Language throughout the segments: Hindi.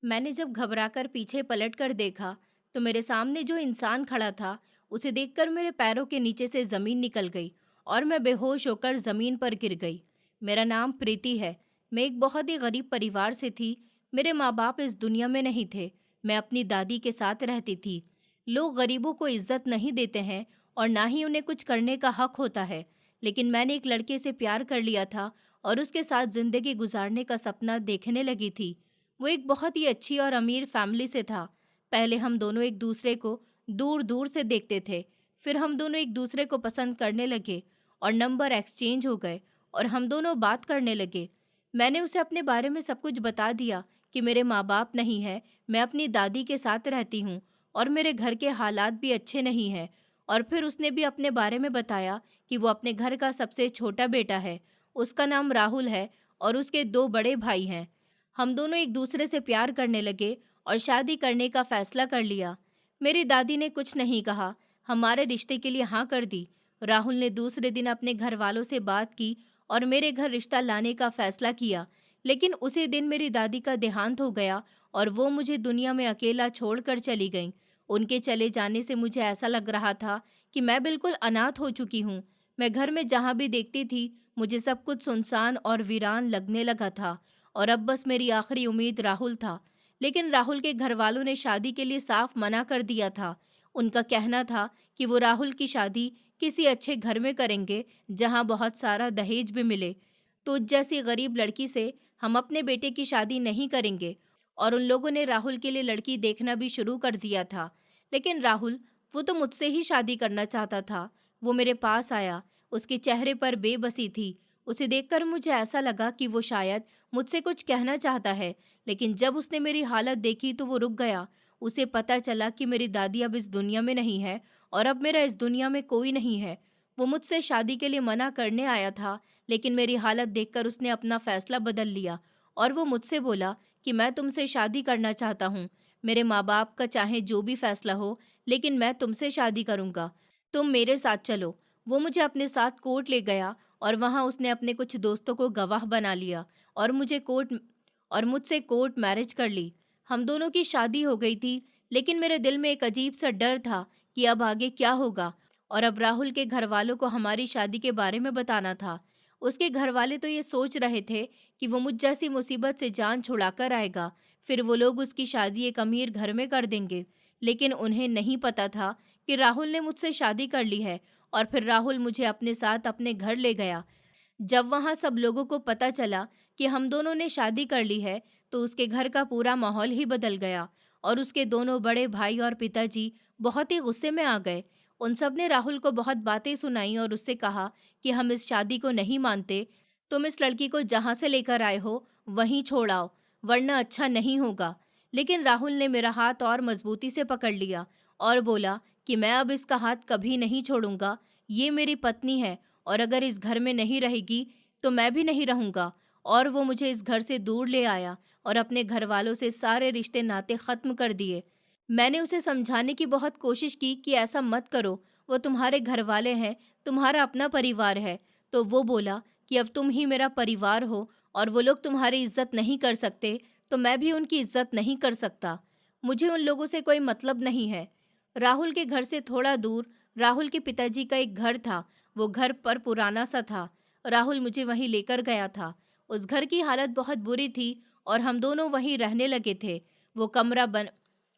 मैंने जब घबराकर पीछे पलटकर देखा, तो मेरे सामने जो इंसान खड़ा था, उसे देखकर मेरे पैरों के नीचे से ज़मीन निकल गई और मैं बेहोश होकर ज़मीन पर गिर गई। मेरा नाम प्रीति है। मैं एक बहुत ही गरीब परिवार से थी। मेरे माँ-बाप इस दुनिया में नहीं थे। मैं अपनी दादी के साथ रहती थी। लोग गरीबों को इज़्ज़त नहीं देते हैं और ना ही उन्हें कुछ करने का हक होता है। लेकिन मैंने एक लड़के से प्यार कर लिया था और उसके साथ ज़िंदगी गुज़ारने का सपना देखने लगी थी। वो एक बहुत ही अच्छी और अमीर फैमिली से था। पहले हम दोनों एक दूसरे को दूर-दूर से देखते थे। फिर हम दोनों एक दूसरे को पसंद करने लगे और नंबर एक्सचेंज हो गए और हम दोनों बात करने लगे। मैंने उसे अपने बारे में सब कुछ बता दिया कि मेरे माँ-बाप नहीं हैं, मैं अपनी दादी के साथ रहती हूँ और मेरे घर के हालात भी अच्छे नहीं हैं। और फिर उसने भी अपने बारे में बताया कि वो अपने घर का सबसे छोटा बेटा है। उसका नाम राहुल है और उसके 2 बड़े भाई हैं। हम दोनों एक दूसरे से प्यार करने लगे और शादी करने का फैसला कर लिया। मेरी दादी ने कुछ नहीं कहा, हमारे रिश्ते के लिए हाँ कर दी। राहुल ने दूसरे दिन अपने घर वालों से बात की और मेरे घर रिश्ता लाने का फैसला किया। लेकिन उसी दिन मेरी दादी का देहांत हो गया और वो मुझे दुनिया में अकेला छोड़कर चली गईं। उनके चले जाने से मुझे ऐसा लग रहा था कि मैं बिल्कुल अनाथ हो चुकी हूँ। मैं घर में जहाँ भी देखती थी, मुझे सब कुछ सुनसान और वीरान लगने लगा था। और अब बस मेरी आखिरी उम्मीद राहुल था। लेकिन राहुल के घरवालों ने शादी के लिए साफ मना कर दिया था। उनका कहना था कि वो राहुल की शादी किसी अच्छे घर में करेंगे, जहां बहुत सारा दहेज भी मिले। तो जैसी गरीब लड़की से हम अपने बेटे की शादी नहीं करेंगे। और उन लोगों ने राहुल के लिए लड़की देखना भी शुरू कर दिया था। लेकिन राहुल, वो तो मुझसे ही शादी करना चाहता था। वो मेरे पास आया। उसके चेहरे पर बेबसी थी। उसे देखकर मुझे ऐसा लगा कि वो शायद मुझसे कुछ कहना चाहता है। लेकिन जब उसने मेरी हालत देखी तो वो रुक गया। उसे पता चला कि मेरी दादी अब इस दुनिया में नहीं है और अब मेरा इस दुनिया में कोई नहीं है। वो मुझसे शादी के लिए मना करने आया था, लेकिन मेरी हालत देखकर उसने अपना फैसला बदल लिया और वो मुझसे बोला कि मैं तुमसे शादी करना चाहता हूँ। मेरे माँ बाप का चाहे जो भी फैसला हो, लेकिन मैं तुमसे शादी करूँगा। तुम मेरे साथ चलो। वो मुझे अपने साथ कोर्ट ले गया और वहाँ उसने अपने कुछ दोस्तों को गवाह बना लिया और मुझसे कोर्ट मैरिज कर ली। हम दोनों की शादी हो गई थी, लेकिन मेरे दिल में एक अजीब सा डर था कि अब आगे क्या होगा। और अब राहुल के घर वालों को हमारी शादी के बारे में बताना था। उसके घर वाले तो ये सोच रहे थे कि वो मुझ जैसी मुसीबत से जान छुड़ाकर आएगा, फिर वो लोग उसकी शादी एक अमीर घर में कर देंगे। लेकिन उन्हें नहीं पता था कि राहुल ने मुझसे शादी कर ली है और फिर राहुल मुझे अपने साथ अपने घर ले गया। जब वहाँ सब लोगों को पता चला कि हम दोनों ने शादी कर ली है, तो उसके घर का पूरा माहौल ही बदल गया और उसके दोनों बड़े भाई और पिताजी बहुत ही गुस्से में आ गए। उन सब ने राहुल को बहुत बातें सुनाई और उससे कहा कि हम इस शादी को नहीं मानते। तुम इस लड़की को जहाँ से लेकर आए हो वहीं छोड़ आओ, वरना अच्छा नहीं होगा। लेकिन राहुल ने मेरा हाथ और मजबूती से पकड़ लिया और बोला कि मैं अब इसका हाथ कभी नहीं छोड़ूंगा। ये मेरी पत्नी है और अगर इस घर में नहीं रहेगी तो मैं भी नहीं रहूंगा। और वो मुझे इस घर से दूर ले आया और अपने घर वालों से सारे रिश्ते नाते खत्म कर दिए। मैंने उसे समझाने की बहुत कोशिश की कि ऐसा मत करो, वो तुम्हारे घर वाले हैं, तुम्हारा अपना परिवार है। तो वो बोला कि अब तुम ही मेरा परिवार हो और वो लोग तुम्हारी इज्जत नहीं कर सकते, तो मैं भी उनकी इज्जत नहीं कर सकता। मुझे उन लोगों से कोई मतलब नहीं है। राहुल के घर से थोड़ा दूर राहुल के पिताजी का एक घर था। वो घर पर पुराना सा था। राहुल मुझे वहीं लेकर गया था। उस घर की हालत बहुत बुरी थी और हम दोनों वहीं रहने लगे थे। वो कमरा बन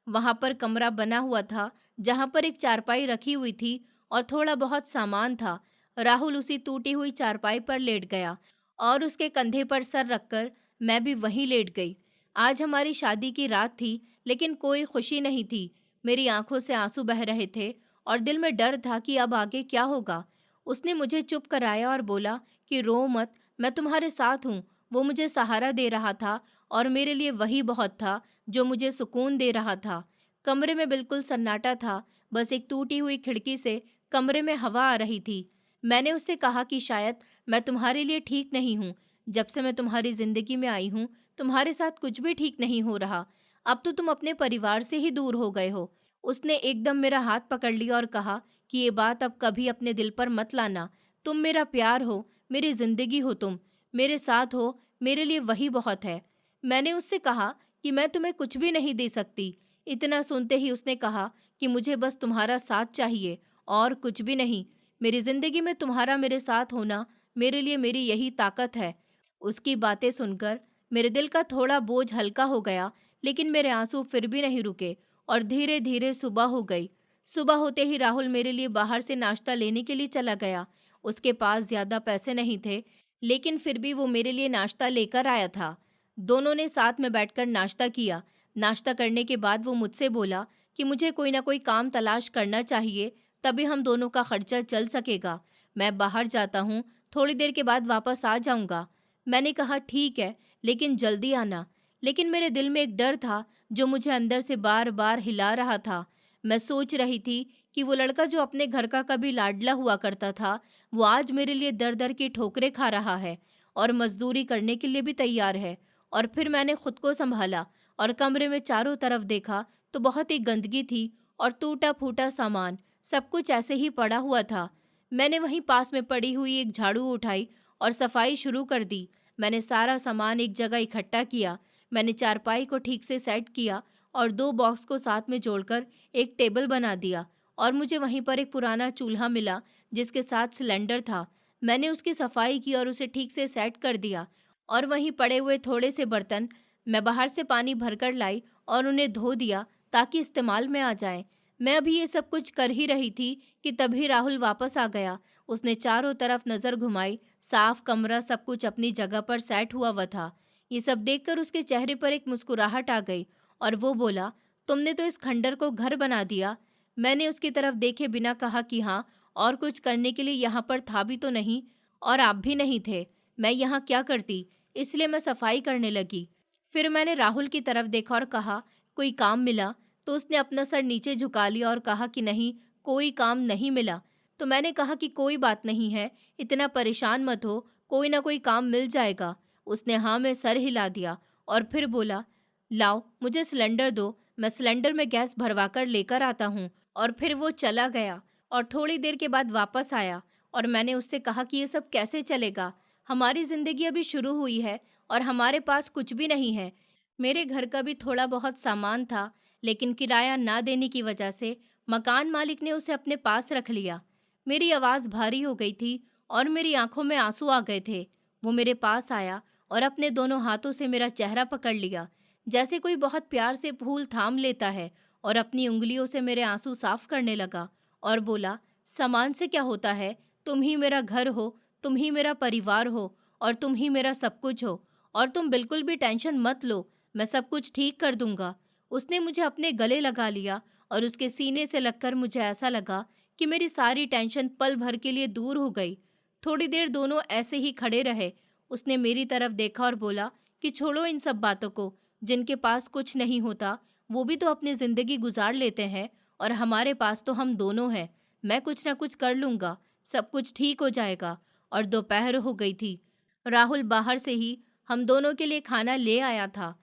वहाँ पर कमरा बना हुआ था, जहाँ पर एक चारपाई रखी हुई थी और थोड़ा बहुत सामान था। राहुल उसी टूटी हुई चारपाई पर लेट गया और उसके कंधे पर सर रखकर मैं भी वहीं लेट गई। आज हमारी शादी की रात थी, लेकिन कोई खुशी नहीं थी। मेरी आंखों से आंसू बह रहे थे और दिल में डर था कि अब आगे क्या होगा। उसने मुझे चुप कराया और बोला कि रो मत, मैं तुम्हारे साथ हूँ। वो मुझे सहारा दे रहा था और मेरे लिए वही बहुत था जो मुझे सुकून दे रहा था। कमरे में बिल्कुल सन्नाटा था, बस एक टूटी हुई खिड़की से कमरे में हवा आ रही थी। मैंने उससे कहा कि शायद मैं तुम्हारे लिए ठीक नहीं हूँ। जब से मैं तुम्हारी जिंदगी में आई हूँ, तुम्हारे साथ कुछ भी ठीक नहीं हो रहा। अब तो तुम अपने परिवार से ही दूर हो गए हो। उसने एकदम मेरा हाथ पकड़ लिया और कहा कि ये बात अब कभी अपने दिल पर मत लाना। तुम मेरा प्यार हो, मेरी जिंदगी हो, तुम मेरे साथ हो, मेरे लिए वही बहुत है। मैंने उससे कहा कि मैं तुम्हें कुछ भी नहीं दे सकती। इतना सुनते ही उसने कहा कि मुझे बस तुम्हारा साथ चाहिए और कुछ भी नहीं। मेरी ज़िंदगी में तुम्हारा मेरे साथ होना मेरे लिए मेरी यही ताकत है। उसकी बातें सुनकर मेरे दिल का थोड़ा बोझ हल्का हो गया, लेकिन मेरे आंसू फिर भी नहीं रुके और धीरे धीरे सुबह हो गई। सुबह होते ही राहुल मेरे लिए बाहर से नाश्ता लेने के लिए चला गया। उसके पास ज़्यादा पैसे नहीं थे, लेकिन फिर भी वो मेरे लिए नाश्ता लेकर आया था। दोनों ने साथ में बैठकर नाश्ता किया। नाश्ता करने के बाद वो मुझसे बोला कि मुझे कोई ना कोई काम तलाश करना चाहिए, तभी हम दोनों का खर्चा चल सकेगा। मैं बाहर जाता हूँ, थोड़ी देर के बाद वापस आ जाऊँगा। मैंने कहा ठीक है, लेकिन जल्दी आना। लेकिन मेरे दिल में एक डर था जो मुझे अंदर से बार बार हिला रहा था। मैं सोच रही थी कि वो लड़का जो अपने घर का कभी लाडला हुआ करता था, वो आज मेरे लिए दर दर की ठोकरें खा रहा है और मजदूरी करने के लिए भी तैयार है। और फिर मैंने खुद को संभाला और कमरे में चारों तरफ देखा तो बहुत ही गंदगी थी और टूटा फूटा सामान, सब कुछ ऐसे ही पड़ा हुआ था। मैंने वहीं पास में पड़ी हुई एक झाड़ू उठाई और सफाई शुरू कर दी। मैंने सारा सामान एक जगह इकट्ठा किया। मैंने चारपाई को ठीक से सेट किया और दो बॉक्स को साथ में जोड़कर एक टेबल बना दिया। और मुझे वहीं पर एक पुराना चूल्हा मिला जिसके साथ सिलेंडर था। मैंने उसकी सफाई की और उसे ठीक से सेट कर दिया। और वहीं पड़े हुए थोड़े से बर्तन मैं बाहर से पानी भरकर लाई और उन्हें धो दिया ताकि इस्तेमाल में आ जाए। मैं अभी ये सब कुछ कर ही रही थी कि तभी राहुल वापस आ गया। उसने चारों तरफ नजर घुमाई। साफ कमरा, सब कुछ अपनी जगह पर सेट हुआ हुआ था। ये सब देखकर उसके चेहरे पर एक मुस्कुराहट आ गई और वो बोला, तुमने तो इस खंडर को घर बना दिया। मैंने उसकी तरफ देखे बिना कहा कि हाँ, और कुछ करने के लिए यहाँ पर था भी तो नहीं, और आप भी नहीं थे। मैं यहाँ क्या करती, इसलिए मैं सफाई करने लगी। फिर मैंने राहुल की तरफ देखा और कहा, कोई काम मिला? तो उसने अपना सर नीचे झुका लिया और कहा कि नहीं, कोई काम नहीं मिला। तो मैंने कहा कि कोई बात नहीं है, इतना परेशान मत हो, कोई ना कोई काम मिल जाएगा। उसने हाँ में सर हिला दिया और फिर बोला, लाओ मुझे सिलेंडर दो, मैं सिलेंडर में गैस भरवा कर लेकर आता हूँ। और फिर वो चला गया और थोड़ी देर के बाद वापस आया और मैंने उससे कहा कि ये सब कैसे चलेगा? हमारी ज़िंदगी अभी शुरू हुई है और हमारे पास कुछ भी नहीं है। मेरे घर का भी थोड़ा बहुत सामान था, लेकिन किराया ना देने की वजह से मकान मालिक ने उसे अपने पास रख लिया। मेरी आवाज़ भारी हो गई थी और मेरी आंखों में आंसू आ गए थे। वो मेरे पास आया और अपने दोनों हाथों से मेरा चेहरा पकड़ लिया, जैसे कोई बहुत प्यार से फूल थाम लेता है, और अपनी उंगलियों से मेरे आंसू साफ करने लगा और बोला, सामान से क्या होता है? तुम ही मेरा घर हो, तुम ही मेरा परिवार हो और तुम ही मेरा सब कुछ हो। और तुम बिल्कुल भी टेंशन मत लो, मैं सब कुछ ठीक कर दूंगा। उसने मुझे अपने गले लगा लिया और उसके सीने से लगकर मुझे ऐसा लगा कि मेरी सारी टेंशन पल भर के लिए दूर हो गई। थोड़ी देर दोनों ऐसे ही खड़े रहे। उसने मेरी तरफ देखा और बोला कि छोड़ो इन सब बातों को, जिनके पास कुछ नहीं होता वो भी तो अपनी ज़िंदगी गुजार लेते हैं, और हमारे पास तो हम दोनों हैं। मैं कुछ ना कुछ कर लूँगा, सब कुछ ठीक हो जाएगा। और दोपहर हो गई थी। राहुल बाहर से ही हम दोनों के लिए खाना ले आया था।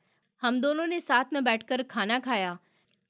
हम दोनों ने साथ में बैठकर खाना खाया।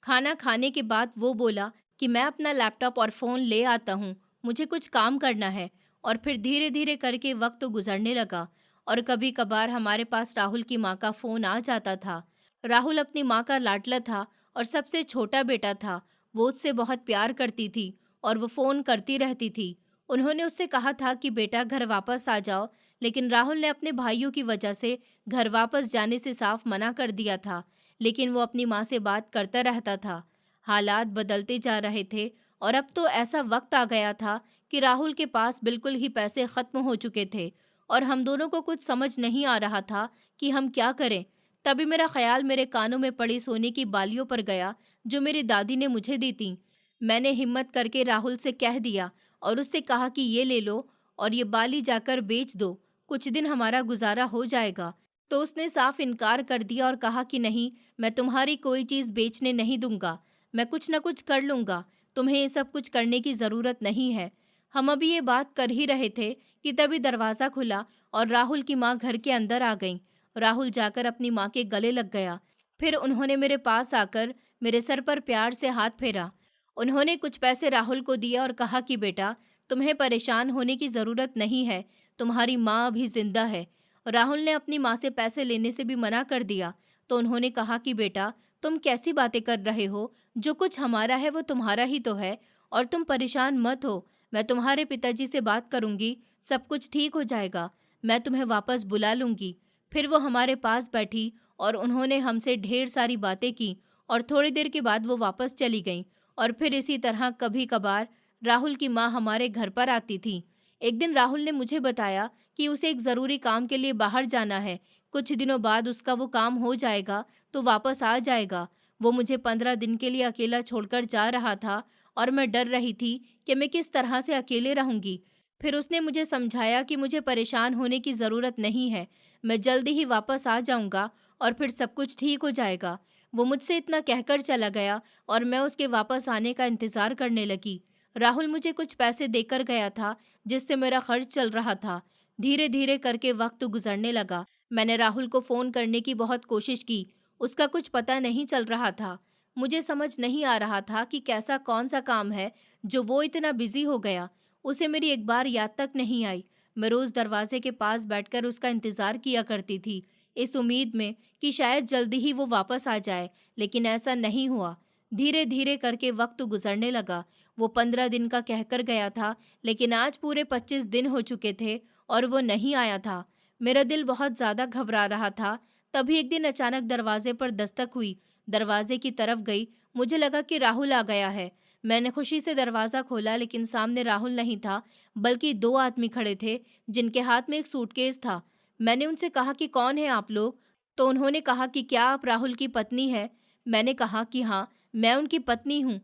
खाना खाने के बाद वो बोला कि मैं अपना लैपटॉप और फ़ोन ले आता हूँ, मुझे कुछ काम करना है। और फिर धीरे धीरे करके वक्त गुजरने लगा और कभी कभार हमारे पास राहुल की माँ का फ़ोन आ जाता था। राहुल अपनी माँ का लाडला था और सबसे छोटा बेटा था। वो उससे बहुत प्यार करती थी और वो फ़ोन करती रहती थी। उन्होंने उससे कहा था कि बेटा घर वापस आ जाओ, लेकिन राहुल ने अपने भाइयों की वजह से घर वापस जाने से साफ मना कर दिया था। लेकिन वो अपनी माँ से बात करता रहता था। हालात बदलते जा रहे थे और अब तो ऐसा वक्त आ गया था कि राहुल के पास बिल्कुल ही पैसे खत्म हो चुके थे और हम दोनों को कुछ समझ नहीं आ रहा था कि हम क्या करें। तभी मेरा ख्याल मेरे कानों में पड़ी सोने की बालियों पर गया जो मेरी दादी ने मुझे दी थी। मैंने हिम्मत करके राहुल से कह दिया और उससे कहा कि ये ले लो और ये बाली जाकर बेच दो, कुछ दिन हमारा गुजारा हो जाएगा। तो उसने साफ इनकार कर दिया और कहा कि नहीं, मैं तुम्हारी कोई चीज़ बेचने नहीं दूंगा, मैं कुछ ना कुछ कर लूँगा, तुम्हें ये सब कुछ करने की ज़रूरत नहीं है। हम अभी ये बात कर ही रहे थे कि तभी दरवाज़ा खुला और राहुल की माँ घर के अंदर आ गई। राहुल जाकर अपनी माँ के गले लग गया। फिर उन्होंने मेरे पास आकर मेरे सर पर प्यार से हाथ फेरा। उन्होंने कुछ पैसे राहुल को दिए और कहा कि बेटा, तुम्हें परेशान होने की ज़रूरत नहीं है, तुम्हारी माँ अभी जिंदा है। राहुल ने अपनी माँ से पैसे लेने से भी मना कर दिया तो उन्होंने कहा कि बेटा, तुम कैसी बातें कर रहे हो? जो कुछ हमारा है वो तुम्हारा ही तो है, और तुम परेशान मत हो। मैं तुम्हारे पिताजी से बात करूंगी, सब कुछ ठीक हो जाएगा। मैं तुम्हें वापस बुला लूंगी। फिर वो हमारे पास बैठी और उन्होंने हमसे ढेर सारी बातें की, और थोड़ी देर के बाद वो वापस चली गईं। और फिर इसी तरह कभी कभार राहुल की माँ हमारे घर पर आती थी। एक दिन राहुल ने मुझे बताया कि उसे एक ज़रूरी काम के लिए बाहर जाना है। कुछ दिनों बाद उसका वो काम हो जाएगा तो वापस आ जाएगा। वो मुझे 15 दिन के लिए अकेला छोड़कर जा रहा था, और मैं डर रही थी कि मैं किस तरह से अकेले रहूंगी। फिर उसने मुझे समझाया कि मुझे परेशान होने की ज़रूरत नहीं है, मैं जल्दी ही वापस आ जाऊंगा और फिर सब कुछ ठीक हो जाएगा। वो मुझसे इतना कहकर चला गया और मैं उसके वापस आने का इंतज़ार करने लगी। राहुल मुझे कुछ पैसे देकर गया था, जिससे मेरा खर्च चल रहा था। धीरे धीरे करके वक्त गुजरने लगा। मैंने राहुल को फ़ोन करने की बहुत कोशिश की, उसका कुछ पता नहीं चल रहा था। मुझे समझ नहीं आ रहा था कि कैसा कौन सा काम है जो वो इतना बिजी हो गया। उसे मेरी एक बार याद तक नहीं आई। मैं रोज़ दरवाजे के पास बैठकर उसका इंतज़ार किया करती थी, इस उम्मीद में कि शायद जल्दी ही वो वापस आ जाए, लेकिन ऐसा नहीं हुआ। धीरे धीरे करके वक्त गुजरने लगा। वो 15 दिन का कहकर गया था, लेकिन आज पूरे 25 दिन हो चुके थे और वो नहीं आया था। मेरा दिल बहुत ज़्यादा घबरा रहा था। तभी एक दिन अचानक दरवाजे पर दस्तक हुई। दरवाजे की तरफ गई, मुझे लगा कि राहुल आ गया है। मैंने खुशी से दरवाज़ा खोला, लेकिन सामने राहुल नहीं था, बल्कि 2 आदमी खड़े थे जिनके हाथ में एक सूटकेस था। मैंने उनसे कहा कि कौन है आप लोग? तो उन्होंने कहा कि क्या आप राहुल की पत्नी है? मैंने कहा कि हाँ, मैं उनकी पत्नी हूँ।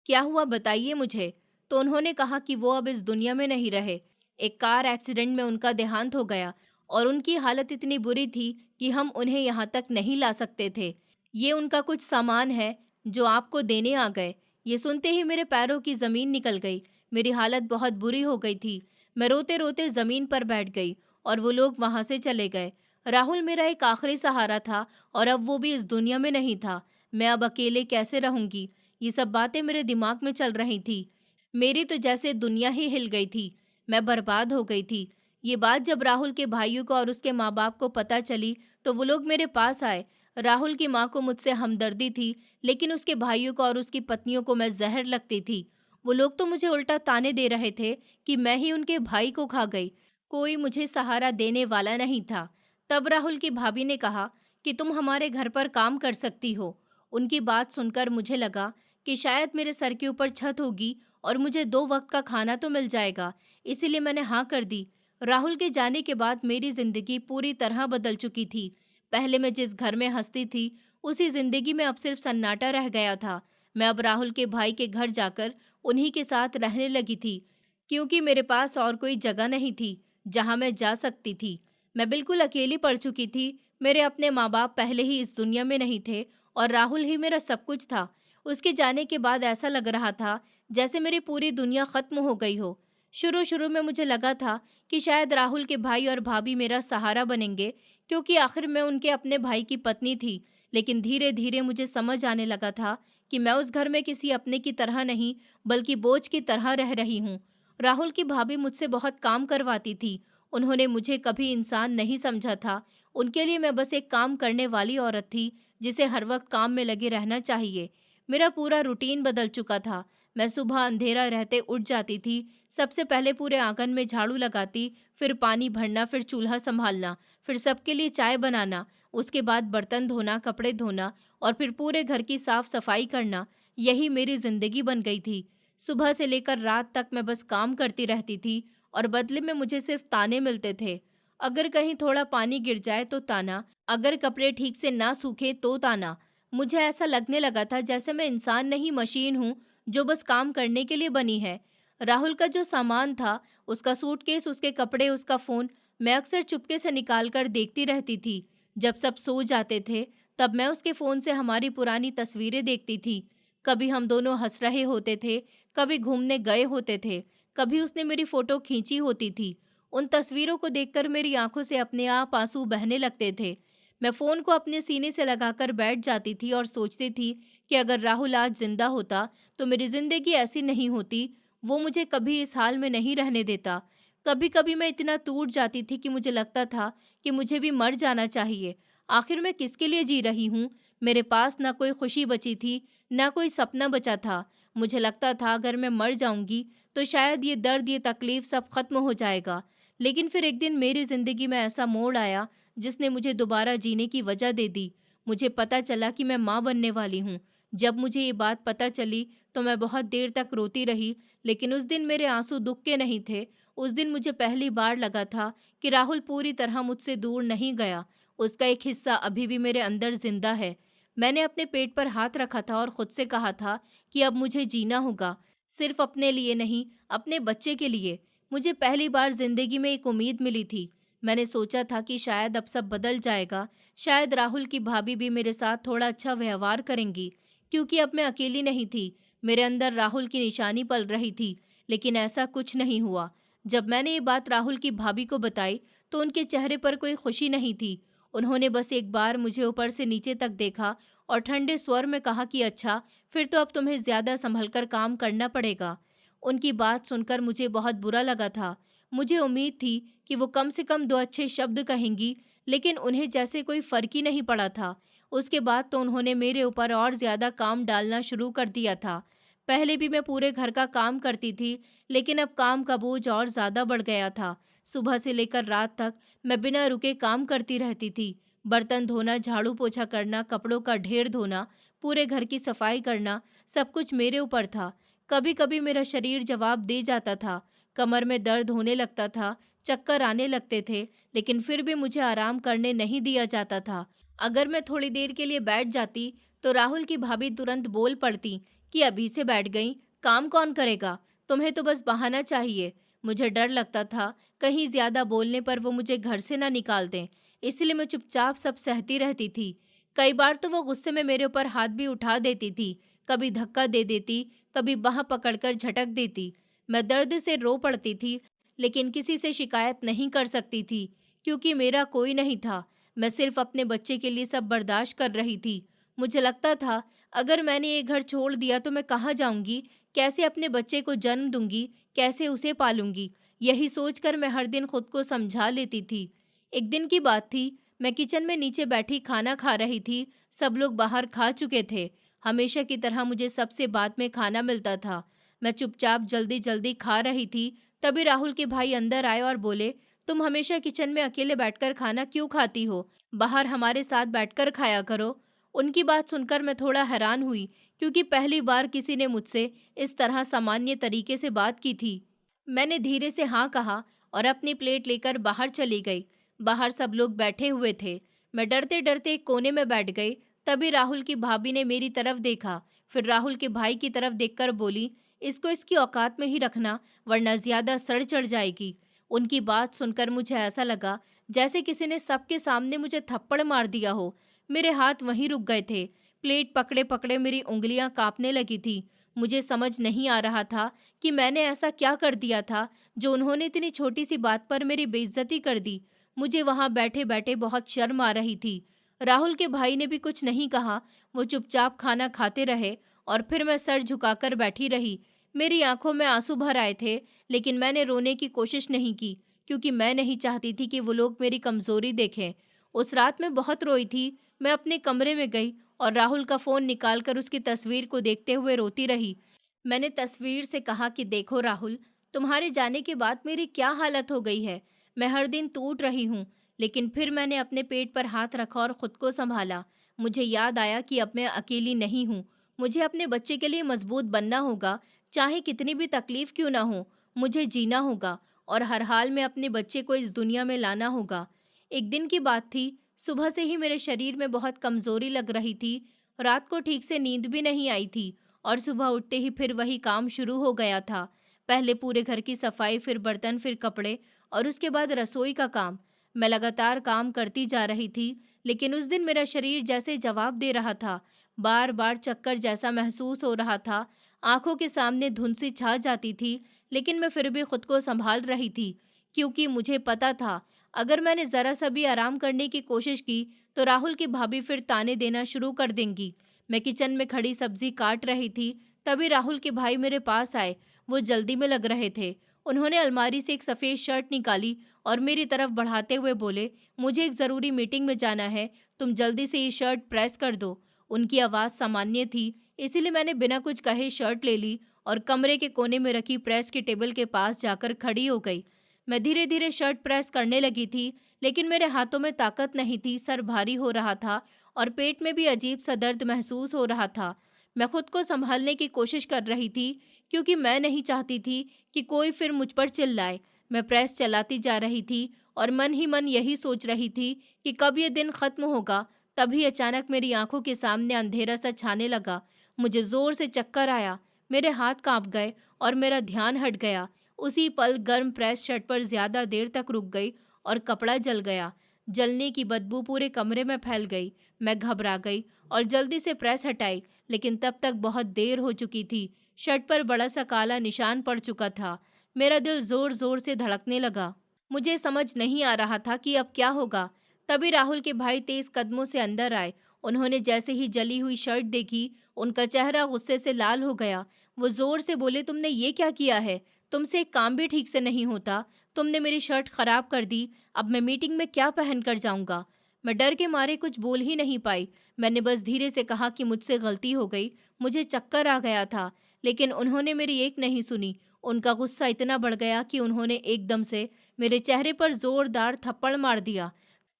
क्या हुआ बताइए मुझे। तो उन्होंने कहा कि वो अब इस दुनिया में नहीं रहे। एक कार एक्सीडेंट में उनका देहांत हो गया और उनकी हालत इतनी बुरी थी कि हम उन्हें यहाँ तक नहीं ला सकते थे। ये उनका कुछ सामान है जो आपको देने आ गए। ये सुनते ही मेरे पैरों की ज़मीन निकल गई। मेरी हालत बहुत बुरी हो गई थी। मैं रोते रोते ज़मीन पर बैठ गई और वो लोग वहाँ से चले गए। राहुल मेरा एक आखिरी सहारा था और अब वो भी इस दुनिया में नहीं था। मैं अब अकेले कैसे रहूंगी? ये सब बातें मेरे दिमाग में चल रही थी। मेरी तो जैसे दुनिया ही हिल गई थी। मैं बर्बाद हो गई थी। ये बात जब राहुल के भाइयों को और उसके माँ बाप को पता चली तो वो लोग मेरे पास आए। राहुल की माँ को मुझसे हमदर्दी थी, लेकिन उसके भाइयों को और उसकी पत्नियों को मैं जहर लगती थी। वो लोग तो मुझे उल्टा ताने दे रहे थे कि मैं ही उनके भाई को खा गई। कोई मुझे सहारा देने वाला नहीं था। तब राहुल की भाभी ने कहा कि तुम हमारे घर पर काम कर सकती हो। उनकी बात सुनकर मुझे लगा कि शायद मेरे सर के ऊपर छत होगी और मुझे 2 वक्त का खाना तो मिल जाएगा, इसीलिए मैंने हाँ कर दी। राहुल के जाने के बाद मेरी जिंदगी पूरी तरह बदल चुकी थी। पहले मैं जिस घर में हंसती थी, उसी जिंदगी में अब सिर्फ सन्नाटा रह गया था। मैं अब राहुल के भाई के घर जाकर उन्हीं के साथ रहने लगी थी, क्योंकि मेरे पास और कोई जगह नहीं थी जहां मैं जा सकती थी। मैं बिल्कुल अकेली पड़ चुकी थी। मेरे अपने माँ बाप पहले ही इस दुनिया में नहीं थे और राहुल ही मेरा सब कुछ था। उसके जाने के बाद ऐसा लग रहा था जैसे मेरी पूरी दुनिया खत्म हो गई हो। शुरू शुरू में मुझे लगा था कि शायद राहुल के भाई और भाभी मेरा सहारा बनेंगे, क्योंकि आखिर मैं उनके अपने भाई की पत्नी थी। लेकिन धीरे धीरे मुझे समझ आने लगा था कि मैं उस घर में किसी अपने की तरह नहीं, बल्कि बोझ की तरह रह रही हूँ। राहुल की भाभी मुझसे बहुत काम करवाती थी। उन्होंने मुझे कभी इंसान नहीं समझा था। उनके लिए मैं बस एक काम करने वाली औरत थी, जिसे हर वक्त काम में लगे रहना चाहिए। मेरा पूरा रूटीन बदल चुका था। मैं सुबह अंधेरा रहते उठ जाती थी। सबसे पहले पूरे आंगन में झाड़ू लगाती, फिर पानी भरना, फिर चूल्हा संभालना, फिर सबके लिए चाय बनाना, उसके बाद बर्तन धोना, कपड़े धोना और फिर पूरे घर की साफ सफाई करना। यही मेरी जिंदगी बन गई थी। सुबह से लेकर रात तक मैं बस काम करती रहती थी और बदले में मुझे सिर्फ ताने मिलते थे। अगर कहीं थोड़ा पानी गिर जाए तो ताना, अगर कपड़े ठीक से ना सूखे तो ताना। मुझे ऐसा लगने लगा था जैसे मैं इंसान नहीं, मशीन हूँ जो बस काम करने के लिए बनी है। राहुल का जो सामान था, उसका सूटकेस, उसके कपड़े, उसका फ़ोन, मैं अक्सर चुपके से निकाल कर देखती रहती थी। जब सब सो जाते थे, तब मैं उसके फ़ोन से हमारी पुरानी तस्वीरें देखती थी। कभी हम दोनों हंस रहे होते थे, कभी घूमने गए होते थे, कभी उसने मेरी फ़ोटो खींची होती थी। उन तस्वीरों को देखकर मेरी आंखों से अपने आप आंसू बहने लगते थे। मैं फ़ोन को अपने सीने से लगाकर बैठ जाती थी और सोचती थी कि अगर राहुल आज जिंदा होता तो मेरी ज़िंदगी ऐसी नहीं होती। वो मुझे कभी इस हाल में नहीं रहने देता। कभी कभी मैं इतना टूट जाती थी कि मुझे लगता था कि मुझे भी मर जाना चाहिए। आखिर मैं किसके लिए जी रही हूँ? मेरे पास ना कोई खुशी बची थी, ना कोई सपना बचा था। मुझे लगता था अगर मैं मर जाऊँगी, तो शायद ये दर्द, ये तकलीफ़ सब खत्म हो जाएगा। लेकिन फिर एक दिन मेरी ज़िंदगी में ऐसा मोड़ आया, जिसने मुझे दोबारा जीने की वजह दे दी। मुझे पता चला कि मैं माँ बनने वाली हूँ। जब मुझे ये बात पता चली, तो मैं बहुत देर तक रोती रही, लेकिन उस दिन मेरे आँसू दुःख के नहीं थे। उस दिन मुझे पहली बार लगा था कि राहुल पूरी तरह मुझसे दूर नहीं गया। उसका एक हिस्सा अभी भी मेरे अंदर ज़िंदा है। मैंने अपने पेट पर हाथ रखा था और खुद से कहा था कि अब मुझे जीना होगा, सिर्फ अपने लिए नहीं, अपने बच्चे के लिए। मुझे पहली बार ज़िंदगी में एक उम्मीद मिली थी। मैंने सोचा था कि शायद अब सब बदल जाएगा, शायद राहुल की भाभी भी मेरे साथ थोड़ा अच्छा व्यवहार करेंगी, क्योंकि अब मैं अकेली नहीं थी। मेरे अंदर राहुल की निशानी पल रही थी, लेकिन ऐसा कुछ नहीं हुआ। जब मैंने ये बात राहुल की भाभी को बताई, तो उनके चेहरे पर कोई खुशी नहीं थी। उन्होंने बस एक बार मुझे ऊपर से नीचे तक देखा और ठंडे स्वर में कहा कि अच्छा, फिर तो अब तुम्हें ज़्यादा संभल कर काम करना पड़ेगा। उनकी बात सुनकर मुझे बहुत बुरा लगा था। मुझे उम्मीद थी कि वो कम से कम 2 अच्छे शब्द कहेंगी, लेकिन उन्हें जैसे कोई फ़र्क ही नहीं पड़ा था। उसके बाद तो उन्होंने मेरे ऊपर और ज़्यादा काम डालना शुरू कर दिया था। पहले भी मैं पूरे घर का काम करती थी, लेकिन अब काम का बोझ और ज़्यादा बढ़ गया था। सुबह से लेकर रात तक मैं बिना रुके काम करती रहती थी। बर्तन धोना, झाड़ू पोछा करना, कपड़ों का ढेर धोना, पूरे घर की सफाई करना, सब कुछ मेरे ऊपर था। कभी-कभी मेरा शरीर जवाब दे जाता था, कमर में दर्द होने लगता था, चक्कर आने लगते थे, लेकिन फिर भी मुझे आराम करने नहीं दिया जाता था। अगर मैं थोड़ी देर के लिए बैठ जाती, तो राहुल की भाभी तुरंत बोल पड़ती कि अभी से बैठ गई, काम कौन करेगा? तुम्हें तो बस बहाना चाहिए। मुझे डर लगता था, कहीं ज़्यादा बोलने पर वो मुझे घर से ना निकाल दें, इसलिए मैं चुपचाप सब सहती रहती थी। कई बार तो वो गुस्से में मेरे ऊपर हाथ भी उठा देती थी, कभी धक्का दे देती, कभी बाँह पकड़कर झटक देती। मैं दर्द से रो पड़ती थी, लेकिन किसी से शिकायत नहीं कर सकती थी, क्योंकि मेरा कोई नहीं था। मैं सिर्फ अपने बच्चे के लिए सब बर्दाश्त कर रही थी। मुझे लगता था, अगर मैंने ये घर छोड़ दिया तो मैं कहाँ जाऊँगी? कैसे अपने बच्चे को जन्म दूँगी? कैसे उसे पालूँगी? यही सोचकर मैं हर दिन खुद को समझा लेती थी। एक दिन की बात थी, मैं किचन में नीचे बैठी खाना खा रही थी। सब लोग बाहर खा चुके थे। हमेशा की तरह मुझे सबसे बाद में खाना मिलता था। मैं चुपचाप जल्दी-जल्दी खा रही थी, तभी राहुल के भाई अंदर आए और बोले, "तुम हमेशा किचन में अकेले बैठकर खाना क्यों खाती हो? बाहर हमारे साथ बैठकर खाया करो।" उनकी बात सुनकर मैं थोड़ा हैरान हुई, क्योंकि पहली बार किसी ने मुझसे इस तरह सामान्य तरीके से बात की थी। मैंने धीरे से हाँ कहा और अपनी प्लेट लेकर बाहर चली गई। बाहर सब लोग बैठे हुए थे। मैं डरते-डरते एक कोने में बैठ गई। तभी राहुल की भाभी ने मेरी तरफ देखा, फिर राहुल के भाई की तरफ देखकर बोली, "इसको इसकी औकात में ही रखना, वरना ज़्यादा सड़ चढ़ जाएगी।" उनकी बात सुनकर मुझे ऐसा लगा जैसे किसी ने सबके सामने मुझे थप्पड़ मार दिया हो। मेरे हाथ वहीं रुक गए थे। प्लेट पकड़े-पकड़े मेरी उँगलियां काँपने लगी थी। मुझे समझ नहीं आ रहा था कि मैंने ऐसा क्या कर दिया था, जो उन्होंने इतनी छोटी-सी बात पर मेरी बेइज्जती कर दी। मुझे वहाँ बैठे-बैठे बहुत शर्म आ रही थी। राहुल के भाई ने भी कुछ नहीं कहा, वो चुपचाप खाना खाते रहे और फिर मैं सर झुकाकर बैठी रही। मेरी आँखों में आँसू भर आए थे, लेकिन मैंने रोने की कोशिश नहीं की, क्योंकि मैं नहीं चाहती थी कि वो लोग मेरी कमज़ोरी देखें। उस रात मैं बहुत रोई थी। मैं अपने कमरे में गई और राहुल का फ़ोन निकालकर उसकी तस्वीर को देखते हुए रोती रही। मैंने तस्वीर से कहा कि देखो राहुल, तुम्हारे जाने के बाद मेरी क्या हालत हो गई है। मैं हर दिन टूट रही हूँ, लेकिन फिर मैंने अपने पेट पर हाथ रखा और खुद को संभाला। मुझे याद आया कि अब मैं अकेली नहीं हूँ। मुझे अपने बच्चे के लिए मजबूत बनना होगा, चाहे कितनी भी तकलीफ क्यों ना हो। मुझे जीना होगा और हर हाल में अपने बच्चे को इस दुनिया में लाना होगा। एक दिन की बात थी, सुबह से ही मेरे शरीर में बहुत कमजोरी लग रही थी। रात को ठीक से नींद भी नहीं आई थी और सुबह उठते ही फिर वही काम शुरू हो गया था। पहले पूरे घर की सफाई, फिर बर्तन, फिर कपड़े और उसके बाद रसोई का काम। मैं लगातार काम करती जा रही थी, लेकिन उस दिन मेरा शरीर जैसे जवाब दे रहा था। बार बार चक्कर जैसा महसूस हो रहा था, आंखों के सामने धुंध सी छा जाती थी, लेकिन मैं फिर भी खुद को संभाल रही थी, क्योंकि मुझे पता था अगर मैंने ज़रा सा भी आराम करने की कोशिश की, तो राहुल की भाभी फिर ताने देना शुरू कर देंगी। मैं किचन में खड़ी सब्जी काट रही थी, तभी राहुल के भाई मेरे पास आए। वो जल्दी में लग रहे थे। उन्होंने अलमारी से एक सफ़ेद शर्ट निकाली और मेरी तरफ बढ़ाते हुए बोले, "मुझे एक ज़रूरी मीटिंग में जाना है, तुम जल्दी से ये शर्ट प्रेस कर दो। उनकी आवाज़ सामान्य थी, इसीलिए मैंने बिना कुछ कहे शर्ट ले ली और कमरे के कोने में रखी प्रेस की टेबल के पास जाकर खड़ी हो गई। मैं धीरे धीरे शर्ट प्रेस करने लगी थी, लेकिन मेरे हाथों में ताकत नहीं थी, सर भारी हो रहा था और पेट में भी अजीब सा दर्द महसूस हो रहा था। मैं खुद को संभालने की कोशिश कर रही थी, क्योंकि मैं नहीं चाहती थी कि कोई फिर मुझ पर चिल्लाए। मैं प्रेस चलाती जा रही थी और मन ही मन यही सोच रही थी कि कब ये दिन खत्म होगा। तभी अचानक मेरी आंखों के सामने अंधेरा सा छाने लगा। मुझे जोर से चक्कर आया, मेरे हाथ कांप गए और मेरा ध्यान हट गया। उसी पल गर्म प्रेस शर्ट पर ज्यादा देर तक रुक गई और कपड़ा जल गया। जलने की बदबू पूरे कमरे में फैल गई। मैं घबरा गई और जल्दी से प्रेस हटाई, लेकिन तब तक बहुत देर हो चुकी थी। शर्ट पर बड़ा सा काला निशान पड़ चुका था। मेरा दिल जोर जोर से धड़कने लगा। मुझे समझ नहीं आ रहा था कि अब क्या होगा। तभी राहुल के भाई तेज कदमों से अंदर आए। उन्होंने जैसे ही जली हुई शर्ट देखी, उनका चेहरा गुस्से से लाल हो गया। वो जोर से बोले, तुमने ये क्या किया है? तुमसे एक काम भी ठीक से नहीं होता। तुमने मेरी शर्ट खराब कर दी। अब मैं मीटिंग में क्या पहन कर जाऊंगा? मैं डर के मारे कुछ बोल ही नहीं पाई। मैंने बस धीरे से कहा कि मुझसे गलती हो गई, मुझे चक्कर आ गया था। लेकिन उन्होंने मेरी एक नहीं सुनी। उनका गुस्सा इतना बढ़ गया कि उन्होंने एकदम से मेरे चेहरे पर जोरदार थप्पड़ मार दिया।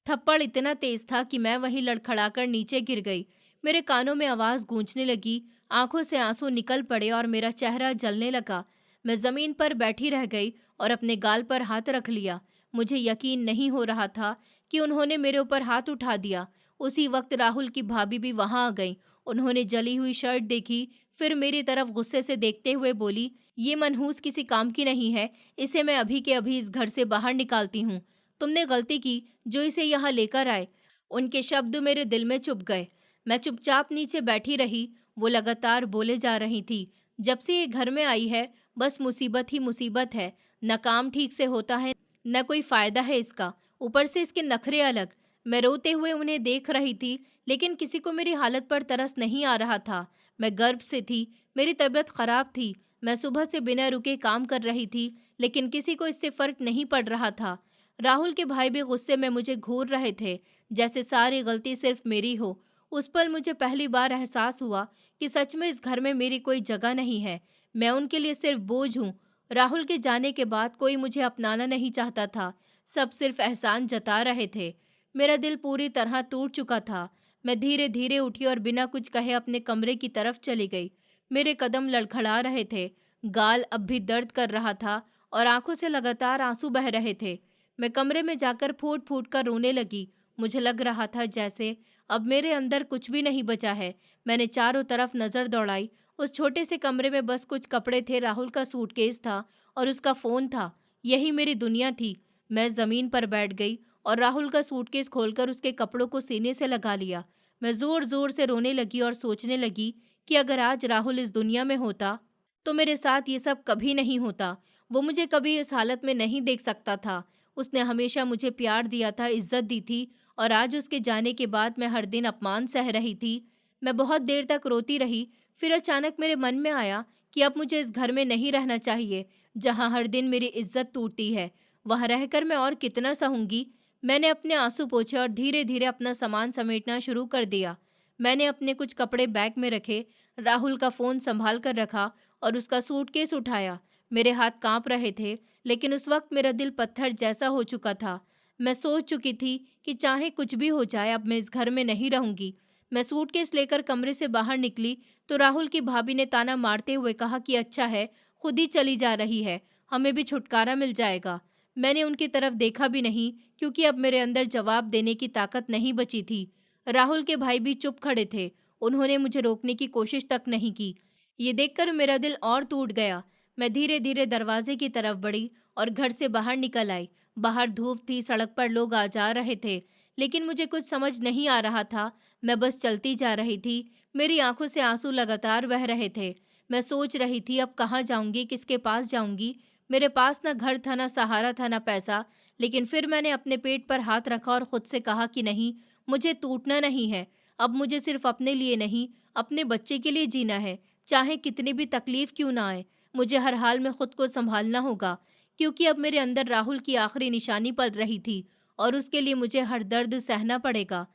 थप्पड़ इतना तेज था कि मैं वहीं लड़खड़ाकर नीचे गिर गई। मेरे कानों में आवाज गूंजने लगी, आंखों से आंसू निकल पड़े और मेरा चेहरा जलने लगा। मैं जमीन पर बैठी रह गई और अपने गाल पर हाथ रख लिया। मुझे यकीन नहीं हो रहा था कि उन्होंने मेरे ऊपर हाथ उठा दिया। उसी वक्त राहुल की भाभी भी वहां आ गई। उन्होंने जली हुई शर्ट देखी, फिर मेरी तरफ गुस्से से देखते हुए बोली, ये मनहूस किसी काम की नहीं है, इसे मैं अभी के अभी इस घर से बाहर निकालती हूँ। तुमने गलती की जो इसे यहाँ लेकर आए। उनके शब्द मेरे दिल में चुभ गए। मैं चुपचाप नीचे बैठी रही। वो लगातार बोले जा रही थी, जब से ये घर में आई है बस मुसीबत ही मुसीबत है। न काम ठीक से होता है, न कोई फायदा है इसका, ऊपर से इसके नखरे अलग। मैं रोते हुए उन्हें देख रही थी, लेकिन किसी को मेरी हालत पर तरस नहीं आ रहा था। मैं गर्भ से थी, मेरी तबीयत खराब थी। मैं सुबह से बिना रुके काम कर रही थी, लेकिन किसी को इससे फर्क नहीं पड़ रहा था। राहुल के भाई भी गुस्से में मुझे घूर रहे थे, जैसे सारी गलती सिर्फ मेरी हो। उस पल मुझे पहली बार एहसास हुआ कि सच में इस घर में मेरी कोई जगह नहीं है। मैं उनके लिए सिर्फ बोझ हूँ। राहुल के जाने के बाद कोई मुझे अपनाना नहीं चाहता था। सब सिर्फ एहसान जता रहे थे। मेरा दिल पूरी तरह टूट चुका था। मैं धीरे धीरे उठी और बिना कुछ कहे अपने कमरे की तरफ चली गई। मेरे कदम लड़खड़ा रहे थे, गाल अब भी दर्द कर रहा था और आंखों से लगातार आंसू बह रहे थे। मैं कमरे में जाकर फूट फूट कर रोने लगी। मुझे लग रहा था जैसे अब मेरे अंदर कुछ भी नहीं बचा है। मैंने चारों तरफ नजर दौड़ाई। उस छोटे से कमरे में बस कुछ कपड़े थे, राहुल का सूटकेस था और उसका फोन था। यही मेरी दुनिया थी। मैं जमीन पर बैठ गई और राहुल का सूटकेस खोलकर उसके कपड़ों को सीने से लगा लिया। मैं जोर जोर से रोने लगी और सोचने लगी कि अगर आज राहुल इस दुनिया में होता तो मेरे साथ ये सब कभी नहीं होता। वो मुझे कभी इस हालत में नहीं देख सकता था। उसने हमेशा मुझे प्यार दिया था, इज्जत दी थी, और आज उसके जाने के बाद मैं हर दिन अपमान सह रही थी। मैं बहुत देर तक रोती रही। फिर अचानक मेरे मन में आया कि अब मुझे इस घर में नहीं रहना चाहिए, जहाँ हर दिन मेरी इज्जत टूटती है। वहाँ रहकर मैं और कितना सहूंगी। मैंने अपने आंसू पोंछे और धीरे धीरे अपना सामान समेटना शुरू कर दिया। मैंने अपने कुछ कपड़े बैग में रखे, राहुल का फ़ोन संभाल कर रखा और उसका सूटकेस उठाया। मेरे हाथ कांप रहे थे, लेकिन उस वक्त मेरा दिल पत्थर जैसा हो चुका था। मैं सोच चुकी थी कि चाहे कुछ भी हो जाए, अब मैं इस घर में नहीं रहूंगी। मैं सूटकेस लेकर कमरे से बाहर निकली तो राहुल की भाभी ने ताना मारते हुए कहा कि अच्छा है, खुद ही चली जा रही है, हमें भी छुटकारा मिल जाएगा। मैंने उनकी तरफ देखा भी नहीं, क्योंकि अब मेरे अंदर जवाब देने की ताकत नहीं बची थी। राहुल के भाई भी चुप खड़े थे। उन्होंने मुझे रोकने की कोशिश तक नहीं की। ये देखकर मेरा दिल और टूट गया। मैं धीरे धीरे दरवाजे की तरफ बढ़ी और घर से बाहर निकल आई। बाहर धूप थी, सड़क पर लोग आ जा रहे थे, लेकिन मुझे कुछ समझ नहीं आ रहा था। मैं बस चलती जा रही थी। मेरी आंखों से आंसू लगातार बह रहे थे। मैं सोच रही थी अब कहाँ जाऊंगी, किसके पास जाऊंगी। मेरे पास ना घर था, ना सहारा था, ना पैसा। लेकिन फिर मैंने अपने पेट पर हाथ रखा और खुद से कहा कि नहीं, मुझे टूटना नहीं है। अब मुझे सिर्फ अपने लिए नहीं, अपने बच्चे के लिए जीना है, चाहे कितनी भी तकलीफ क्यों ना आए। मुझे हर हाल में खुद को संभालना होगा, क्योंकि अब मेरे अंदर राहुल की आखिरी निशानी पल रही थी और उसके लिए मुझे हर दर्द सहना पड़ेगा।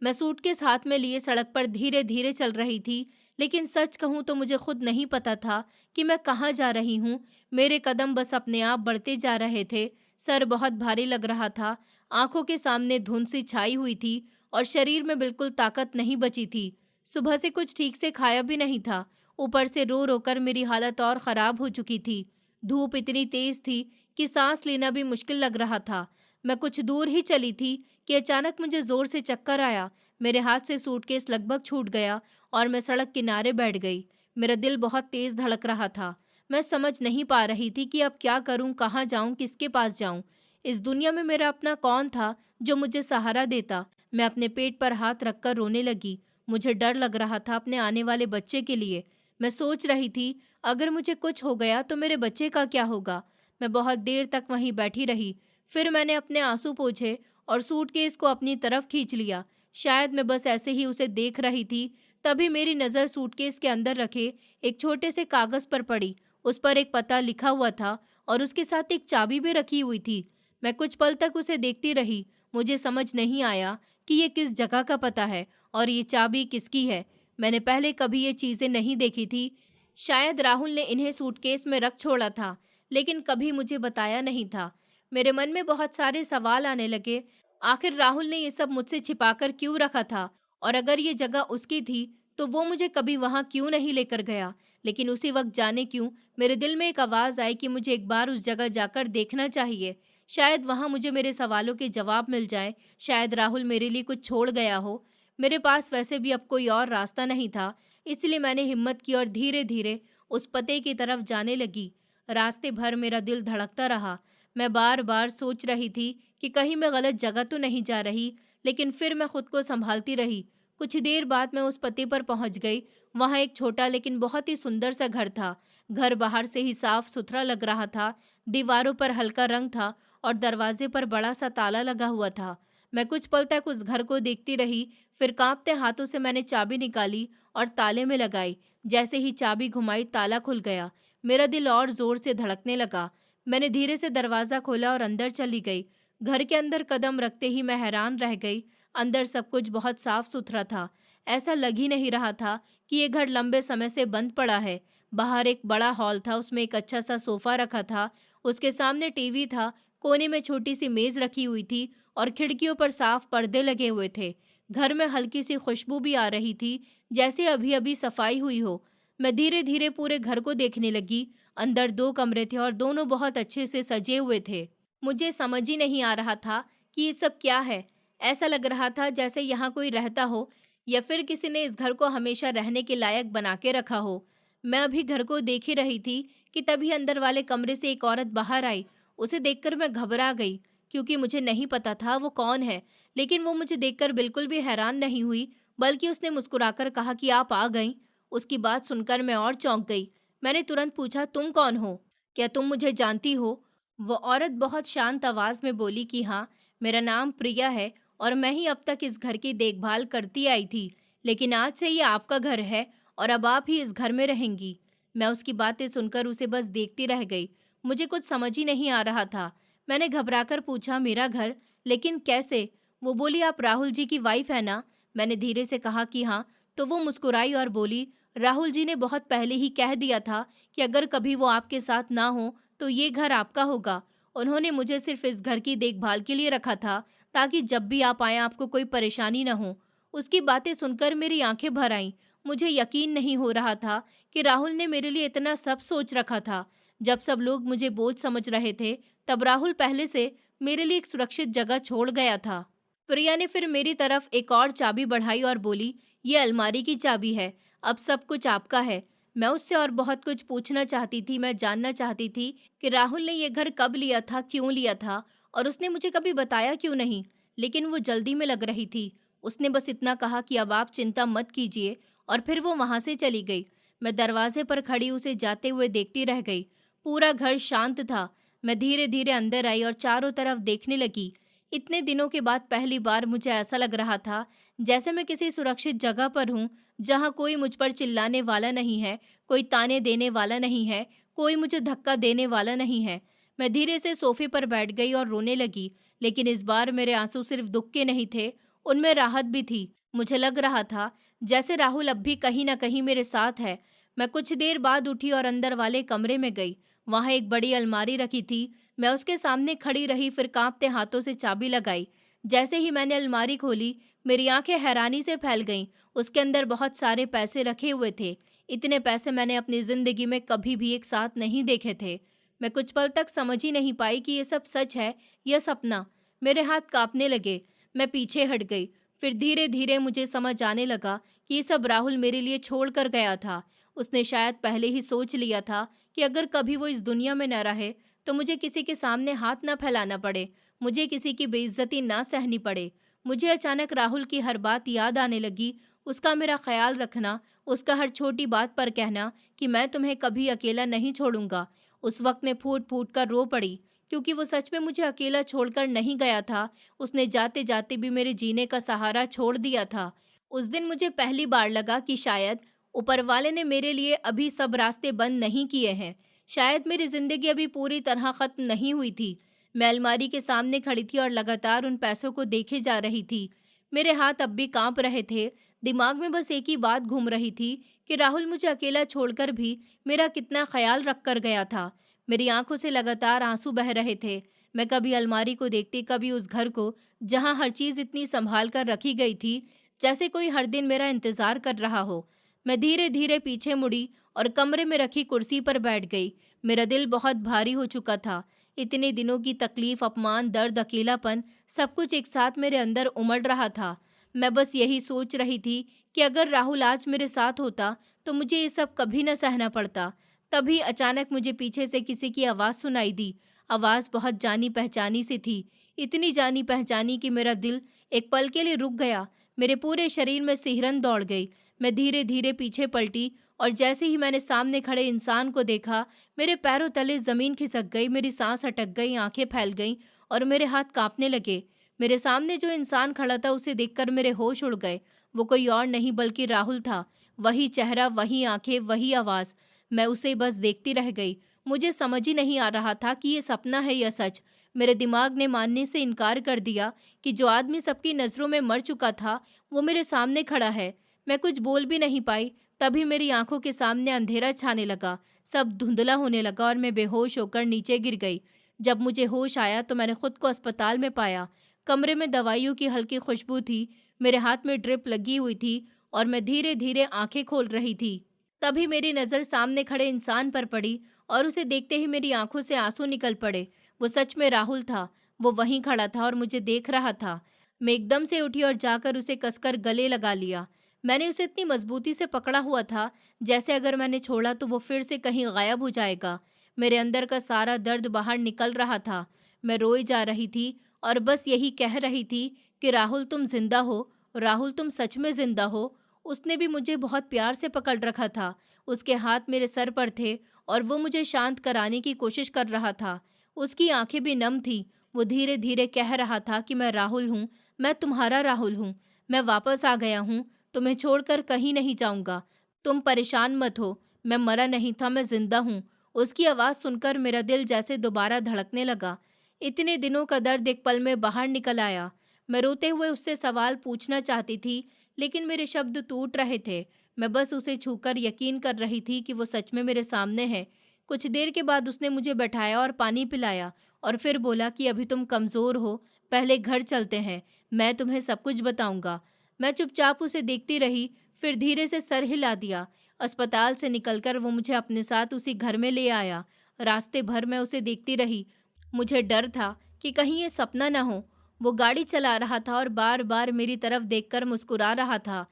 मैं सूटकेस हाथ में लिए सड़क पर धीरे धीरे चल रही थी, लेकिन सच कहूँ तो मुझे खुद नहीं पता था कि मैं कहाँ जा रही हूँ। मेरे कदम बस अपने आप बढ़ते जा रहे थे। सर बहुत भारी लग रहा था, आंखों के सामने धुंध सी छाई हुई थी और शरीर में बिल्कुल ताकत नहीं बची थी। सुबह से कुछ ठीक से खाया भी नहीं था, ऊपर से रो रो कर मेरी हालत और खराब हो चुकी थी। धूप इतनी तेज थी कि सांस लेना भी मुश्किल लग रहा था। मैं कुछ दूर ही चली थी कि अचानक मुझे जोर से चक्कर आया। मेरे हाथ से सूटकेस लगभग छूट गया और मैं सड़क किनारे बैठ गई। मेरा दिल बहुत तेज धड़क रहा था। मैं समझ नहीं पा रही थी कि अब क्या करूं, कहाँ जाऊं, किसके पास जाऊं। इस दुनिया में मेरा अपना कौन था जो मुझे सहारा देता। मैं अपने पेट पर हाथ रखकर रोने लगी। मुझे डर लग रहा था अपने आने वाले बच्चे के लिए। मैं सोच रही थी, अगर मुझे कुछ हो गया तो मेरे बच्चे का क्या होगा। मैं बहुत देर तक वहीं बैठी रही। फिर मैंने अपने आंसू पोंछे और सूटकेस को अपनी तरफ खींच लिया। शायद मैं बस ऐसे ही उसे देख रही थी, तभी मेरी नज़र सूटकेस के अंदर रखे एक छोटे से कागज़ पर पड़ी। उस पर एक पता लिखा हुआ था और उसके साथ एक चाबी भी रखी हुई थी। मैं कुछ पल तक उसे देखती रही। मुझे समझ नहीं आया कि ये किस जगह का पता है और ये चाबी किसकी है। मैंने पहले कभी ये चीज़ें नहीं देखी थी। शायद राहुल ने इन्हें सूटकेस में रख छोड़ा था, लेकिन कभी मुझे बताया नहीं था। मेरे मन में बहुत सारे सवाल आने लगे। आखिर राहुल ने ये सब मुझसे छिपाकर क्यों रखा था? और अगर ये जगह उसकी थी, तो वो मुझे कभी वहाँ क्यों नहीं लेकर गया? लेकिन उसी वक्त जाने क्यों, मेरे दिल में एक आवाज़ आई कि मुझे एक बार उस जगह जाकर देखना चाहिए। शायद वहाँ मुझे मेरे सवालों के जवाब मिल जाएँ, शायद राहुल मेरे लिए कुछ छोड़ गया हो। मेरे पास वैसे भी अब कोई और रास्ता नहीं था, इसलिए मैंने हिम्मत की और धीरे-धीरे उस पते की तरफ जाने लगी। रास्ते भर मेरा दिल धड़कता रहा। मैं बार-बार सोच रही थी कि कहीं मैं गलत जगह तो नहीं जा रही, लेकिन फिर मैं खुद को संभालती रही। कुछ देर बाद मैं उस पते पर पहुंच गई। वहां एक छोटा लेकिन बहुत ही सुंदर सा घर था। घर बाहर से ही साफ-सुथरा लग रहा था। दीवारों पर हल्का रंग था और दरवाजे पर बड़ा सा ताला लगा हुआ था। मैं कुछ पल तक उस घर को देखती रही, फिर कांपते हाथों से मैंने चाबी निकाली और ताले में लगाई। जैसे ही चाबी घुमाई, ताला खुल गया। मेरा दिल और जोर से धड़कने लगा। मैंने धीरे से दरवाज़ा खोला और अंदर चली गई। घर के अंदर कदम रखते ही मैं हैरान रह गई। अंदर सब कुछ बहुत साफ-सुथरा था। ऐसा लग ही नहीं रहा था कि ये घर लंबे समय से बंद पड़ा है। बाहर एक बड़ा हॉल था, उसमें एक अच्छा-सा सोफ़ा रखा था। उसके सामने टीवी था, कोने में छोटी-सी मेज़ रखी हुई थी और खिड़कियों पर साफ पर्दे लगे हुए थे। घर में हल्की-सी खुशबू भी आ रही थी, जैसे अभी-अभी सफाई हुई हो। मैं धीरे-धीरे पूरे घर को देखने लगी। अंदर 2 कमरे थे और दोनों बहुत अच्छे से सजे हुए थे। मुझे समझ ही नहीं आ रहा था कि ये सब क्या है। ऐसा लग रहा था जैसे यहाँ कोई रहता हो या फिर किसी ने इस घर को हमेशा रहने के लायक बना के रखा हो। मैं अभी घर को देख ही रही थी कि तभी अंदर वाले कमरे से एक औरत बाहर आई। उसे देखकर मैं घबरा गई, क्योंकि मुझे नहीं पता था वो कौन है। लेकिन वो मुझे देखकर बिल्कुल भी हैरान नहीं हुई, बल्कि उसने मुस्कुराकर कहा कि आप आ गईं। उसकी बात सुनकर मैं और चौंक गई। मैंने तुरंत पूछा, तुम कौन हो? क्या तुम मुझे जानती हो? वो औरत बहुत शांत आवाज में बोली कि हाँ, मेरा नाम प्रिया है और मैं ही अब तक इस घर की देखभाल करती आई थी, लेकिन आज से ये आपका घर है और अब आप ही इस घर में रहेंगी। मैं उसकी बातें सुनकर उसे बस देखती रह गई। मुझे कुछ समझ ही नहीं आ रहा था। मैंने घबराकर पूछा, मेरा घर? लेकिन कैसे? वो बोली, आप राहुल जी की वाइफ है ना? मैंने धीरे से कहा कि हाँ। तो वो मुस्कुराई और बोली, राहुल जी ने बहुत पहले ही कह दिया था कि अगर कभी वो आपके साथ ना हो तो ये घर आपका होगा। उन्होंने मुझे सिर्फ इस घर की देखभाल के लिए रखा था, ताकि जब भी आप आएँ आपको कोई परेशानी ना हो। उसकी बातें सुनकर मेरी आंखें भर आईं। मुझे यकीन नहीं हो रहा था कि राहुल ने मेरे लिए इतना सब सोच रखा था। जब सब लोग मुझे बोझ समझ रहे थे, तब राहुल पहले से मेरे लिए एक सुरक्षित जगह छोड़ गया था। प्रिया ने फिर मेरी तरफ एक और चाबी बढ़ाई और बोली, ये अलमारी की चाबी है, अब सब कुछ आपका है। मैं उससे और बहुत कुछ पूछना चाहती थी। मैं जानना चाहती थी कि राहुल ने ये घर कब लिया था, क्यों लिया था और उसने मुझे कभी बताया क्यों नहीं। लेकिन वो जल्दी में लग रही थी। उसने बस इतना कहा कि अब आप चिंता मत कीजिए और फिर वो वहां से चली गई। मैं दरवाजे पर खड़ी उसे जाते हुए देखती रह गई। पूरा घर शांत था। मैं धीरे धीरे अंदर आई और चारों तरफ देखने लगी। इतने दिनों के बाद पहली बार मुझे ऐसा लग रहा था जैसे मैं किसी सुरक्षित जगह पर हूँ, जहाँ कोई मुझ पर चिल्लाने वाला नहीं है, कोई ताने देने वाला नहीं है, कोई मुझे धक्का देने वाला नहीं है। मैं धीरे से सोफे पर बैठ गई और रोने लगी, लेकिन इस बार मेरे आंसू सिर्फ दुख के नहीं थे, उनमें राहत भी थी। मुझे लग रहा था जैसे राहुल अब भी कहीं न कहीं मेरे साथ है। मैं कुछ देर बाद उठी और अंदर वाले कमरे में गई। वहाँ एक बड़ी अलमारी रखी थी। मैं उसके सामने खड़ी रही, फिर काँपते हाथों से चाबी लगाई। जैसे ही मैंने अलमारी खोली, मेरी आँखें हैरानी से फैल गईं। उसके अंदर बहुत सारे पैसे रखे हुए थे। इतने पैसे मैंने अपनी ज़िंदगी में कभी भी एक साथ नहीं देखे थे। मैं कुछ पल तक समझ ही नहीं पाई कि ये सब सच है या सपना। मेरे हाथ काँपने लगे। मैं पीछे हट गई। फिर धीरे-धीरे मुझे समझ आने लगा कि ये सब राहुल मेरे लिए छोड़ कर गया था। उसने शायद पहले ही सोच लिया था कि अगर कभी वो इस दुनिया में न रहे, तो मुझे किसी के सामने हाथ ना फैलाना पड़े, मुझे किसी की बेइज्जती ना सहनी पड़े। मुझे अचानक राहुल की हर बात याद आने लगी, उसका मेरा ख़्याल रखना, उसका हर छोटी बात पर कहना कि मैं तुम्हें कभी अकेला नहीं छोड़ूँगा। उस वक़्त मैं फूट-फूट कर रो पड़ी, क्योंकि वो सच में मुझे अकेला छोड़कर नहीं गया था। उसने जाते-जाते भी मेरे जीने का सहारा छोड़ दिया था। उस दिन मुझे पहली बार लगा कि शायद ऊपर वाले ने मेरे लिए अभी सब रास्ते बंद नहीं किए हैं। शायद मेरी ज़िंदगी अभी पूरी तरह ख़त्म नहीं हुई थी। मैं अलमारी के सामने खड़ी थी और लगातार उन पैसों को देखे जा रही थी। मेरे हाथ अब भी काँप रहे थे। दिमाग में बस एक ही बात घूम रही थी कि राहुल मुझे अकेला छोड़कर भी मेरा कितना ख़्याल रख कर गया था। मेरी आँखों से लगातार आँसू बह रहे थे। मैं कभी अलमारी को देखती, कभी उस घर को, जहाँ हर चीज़ इतनी सँभाल कर रखी गई थी, जैसे कोई हर दिन मेरा इंतज़ार कर रहा हो। मैं धीरे-धीरे पीछे मुड़ी और कमरे में रखी कुर्सी पर बैठ गई। मेरा दिल बहुत भारी हो चुका था। इतने दिनों की तकलीफ़, अपमान, दर्द, अकेलापन, सब कुछ एक साथ मेरे अंदर उमड़ रहा था। मैं बस यही सोच रही थी कि अगर राहुल आज मेरे साथ होता, तो मुझे ये सब कभी न सहना पड़ता। तभी अचानक मुझे पीछे से किसी की आवाज़ सुनाई दी। आवाज़ बहुत जानी-पहचानी सी थी। इतनी जानी-पहचानी कि मेरा दिल एक पल के लिए रुक गया। मेरे पूरे शरीर में सिहरन दौड़ गई। मैं धीरे-धीरे पीछे पलटी और जैसे ही मैंने सामने खड़े इंसान को देखा, मेरे पैरों तले ज़मीन खिसक गई, मेरी सांस अटक गई, आँखें फैल गईं और मेरे हाथ काँपने लगे। मेरे सामने जो इंसान खड़ा था, उसे देखकर मेरे होश उड़ गए। वो कोई और नहीं बल्कि राहुल था। वही चेहरा, वही आँखें, वही आवाज़। मैं उसे बस देखती रह गई। मुझे समझ ही नहीं आ रहा था कि ये सपना है या सच। मेरे दिमाग ने मानने से इनकार कर दिया कि जो आदमी सबकी नज़रों में मर चुका था, वो मेरे सामने खड़ा है। मैं कुछ बोल भी नहीं पाई। तभी मेरी आंखों के सामने अंधेरा छाने लगा, सब धुंधला होने लगा और मैं बेहोश होकर नीचे गिर गई। जब मुझे होश आया तो मैंने खुद को अस्पताल में पाया। कमरे में दवाइयों की हल्की खुशबू थी, मेरे हाथ में ड्रिप लगी हुई थी और मैं धीरे-धीरे आंखें खोल रही थी। तभी मेरी नज़र सामने खड़े इंसान पर पड़ी और उसे देखते ही मेरी आंखों से आंसू निकल पड़े। वो सच में राहुल था। वो वहीं खड़ा था और मुझे देख रहा था। मैं एकदम से उठी और जाकर उसे कसकर गले लगा लिया। मैंने उसे इतनी मजबूती से पकड़ा हुआ था, जैसे अगर मैंने छोड़ा तो वो फिर से कहीं गायब हो जाएगा। मेरे अंदर का सारा दर्द बाहर निकल रहा था। मैं रोई जा रही थी और बस यही कह रही थी कि राहुल तुम जिंदा हो, राहुल तुम सच में जिंदा हो। उसने भी मुझे बहुत प्यार से पकड़ रखा था। उसके हाथ मेरे सर पर थे और वो मुझे शांत कराने की कोशिश कर रहा था। उसकी आंखें भी नम थीं। वो धीरे-धीरे कह रहा था कि मैं राहुल हूँ, मैं तुम्हारा राहुल हूँ। मैं वापस आ गया हूँ, तुम्हें छोड़कर कहीं नहीं जाऊँगा। तुम परेशान मत हो, मैं मरा नहीं था, मैं ज़िंदा हूँ। उसकी आवाज़ सुनकर मेरा दिल जैसे दोबारा धड़कने लगा। इतने दिनों का दर्द एक पल में बाहर निकल आया। मैं रोते हुए उससे सवाल पूछना चाहती थी, लेकिन मेरे शब्द टूट रहे थे। मैं बस उसे छूकर यकीन कर रही थी कि वो सच में मेरे सामने है। कुछ देर के बाद उसने मुझे बैठाया और पानी पिलाया और फिर बोला कि अभी तुम कमज़ोर हो, पहले घर चलते हैं, मैं तुम्हें सब कुछ बताऊँगा। मैं चुपचाप उसे देखती रही, फिर धीरे से सर हिला दिया। अस्पताल से निकलकर वो मुझे अपने साथ उसी घर में ले आया। रास्ते भर मैं उसे देखती रही। मुझे डर था कि कहीं ये सपना न हो। वो गाड़ी चला रहा था और बार-बार मेरी तरफ देखकर मुस्कुरा रहा था।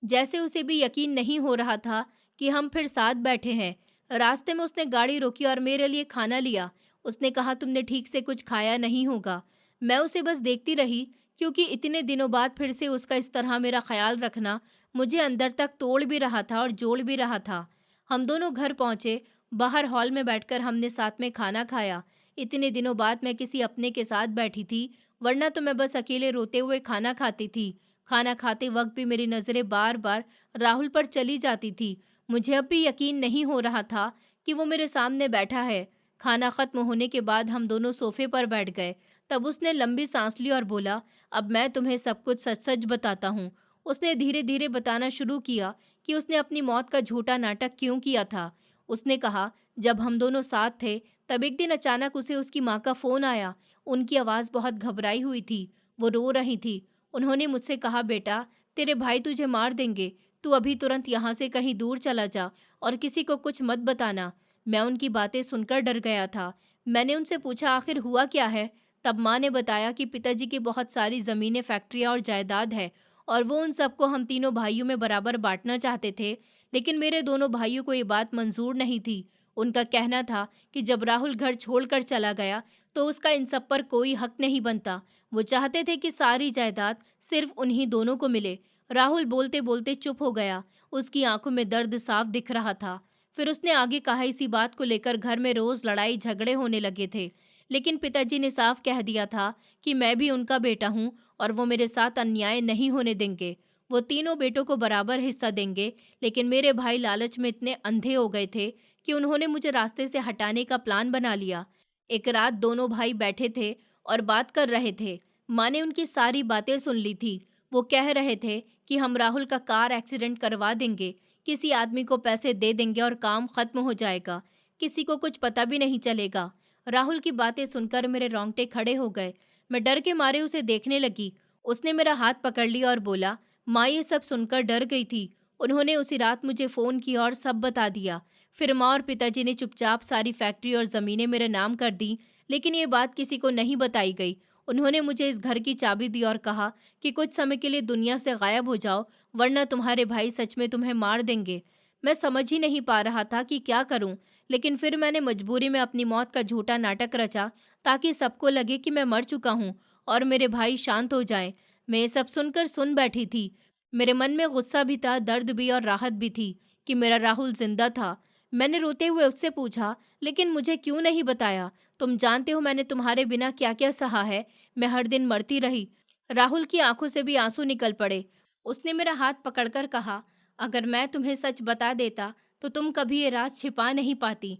जैसे उसे भी यकीन नहीं हो रहा था कि हम फिर साथ बैठे हैं। रास्ते में उसने गाड़ी रोकी और मेरे लिए खाना लिया। उसने कहा तुमने ठीक से कुछ खाया नहीं होगा। मैं उसे बस देखती रही, क्योंकि इतने दिनों बाद फिर से उसका इस तरह मेरा ख्याल रखना मुझे अंदर तक तोड़ भी रहा था और जोड़ भी रहा था। हम दोनों घर पहुंचे। बाहर हॉल में बैठकर हमने साथ में खाना खाया। इतने दिनों बाद मैं किसी अपने के साथ बैठी थी, वरना तो मैं बस अकेले रोते हुए खाना खाती थी। खाना खाते वक्त भी मेरी नज़रें बार-बार राहुल पर चली जाती थी। मुझे अब भी यकीन नहीं हो रहा था कि वो मेरे सामने बैठा है। खाना खत्म होने के बाद हम दोनों सोफे पर बैठ गए। तब उसने लंबी सांस ली और बोला, अब मैं तुम्हें सब कुछ सच सच बताता हूँ। उसने धीरे धीरे बताना शुरू किया कि उसने अपनी मौत का झूठा नाटक क्यों किया था। उसने कहा, जब हम दोनों साथ थे तब एक दिन अचानक उसे उसकी माँ का फोन आया। उनकी आवाज़ बहुत घबराई हुई थी, वो रो रही थी। उन्होंने मुझसे कहा, बेटा, तेरे भाई तुझे मार देंगे, तू अभी तुरंत यहाँ से कहीं दूर चला जा और किसी को कुछ मत बताना। मैं उनकी बातें सुनकर डर गया था। मैंने उनसे पूछा, आखिर हुआ क्या है? तब माँ ने बताया कि पिताजी की बहुत सारी ज़मीनें, फैक्ट्रियाँ और जायदाद है और वो उन सबको हम तीनों भाइयों में बराबर बांटना चाहते थे, लेकिन मेरे दोनों भाइयों को ये बात मंजूर नहीं थी। उनका कहना था कि जब राहुल घर छोड़कर चला गया तो उसका इन सब पर कोई हक नहीं बनता। वो चाहते थे कि सारी जायदाद सिर्फ उन्हीं दोनों को मिले। राहुल बोलते बोलते चुप हो गया। उसकी आंखों में दर्द साफ दिख रहा था। फिर उसने आगे कहा, इसी बात को लेकर घर में रोज लड़ाई झगड़े होने लगे थे, लेकिन पिताजी ने साफ कह दिया था कि मैं भी उनका बेटा हूँ और वो मेरे साथ अन्याय नहीं होने देंगे। वो तीनों बेटों को बराबर हिस्सा देंगे, लेकिन मेरे भाई लालच में इतने अंधे हो गए थे कि उन्होंने मुझे रास्ते से हटाने का प्लान बना लिया। एक रात दोनों भाई बैठे थे और बात कर रहे थे। माँ ने उनकी सारी बातें सुन ली थी। वो कह रहे थे कि हम राहुल का कार एक्सीडेंट करवा देंगे, किसी आदमी को पैसे दे देंगे और काम खत्म हो जाएगा, किसी को कुछ पता भी नहीं चलेगा। राहुल की बातें सुनकर मेरे रोंगटे खड़े हो गए। मैं डर के मारे उसे देखने लगी। उसने मेरा हाथ पकड़ लिया और बोला, माँ ये सब सुनकर डर गई थी। उन्होंने उसी रात मुझे फ़ोन किया और सब बता दिया। फिर माँ और पिताजी ने चुपचाप सारी फैक्ट्री और ज़मीनें मेरे नाम कर दी, लेकिन ये बात किसी को नहीं बताई गई। उन्होंने मुझे इस घर की चाबी दी और कहा कि कुछ समय के लिए दुनिया से गायब हो जाओ, वरना तुम्हारे भाई सच में तुम्हें मार देंगे। मैं समझ ही नहीं पा रहा था कि क्या करूं, लेकिन फिर मैंने मजबूरी में अपनी मौत का झूठा नाटक रचा ताकि सबको लगे कि मैं मर चुका हूं और मेरे भाई शांत हो जाएं। मैं ये सब सुनकर सुन बैठी थी। मेरे मन में गुस्सा भी था, दर्द भी और राहत भी थी कि मेरा राहुल जिंदा था। मैंने रोते हुए उससे पूछा, लेकिन मुझे क्यों नहीं बताया? तुम जानते हो मैंने तुम्हारे बिना क्या क्या सहा है। मैं हर दिन मरती रही। राहुल की आंखों से भी आंसू निकल पड़े। उसने मेरा हाथ पकड़कर कहा, अगर मैं तुम्हें सच बता देता तो तुम कभी ये राज छिपा नहीं पाती,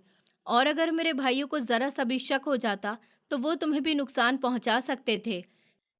और अगर मेरे भाइयों को जरा सा भी शक हो जाता तो वो तुम्हें भी नुकसान पहुंचा सकते थे।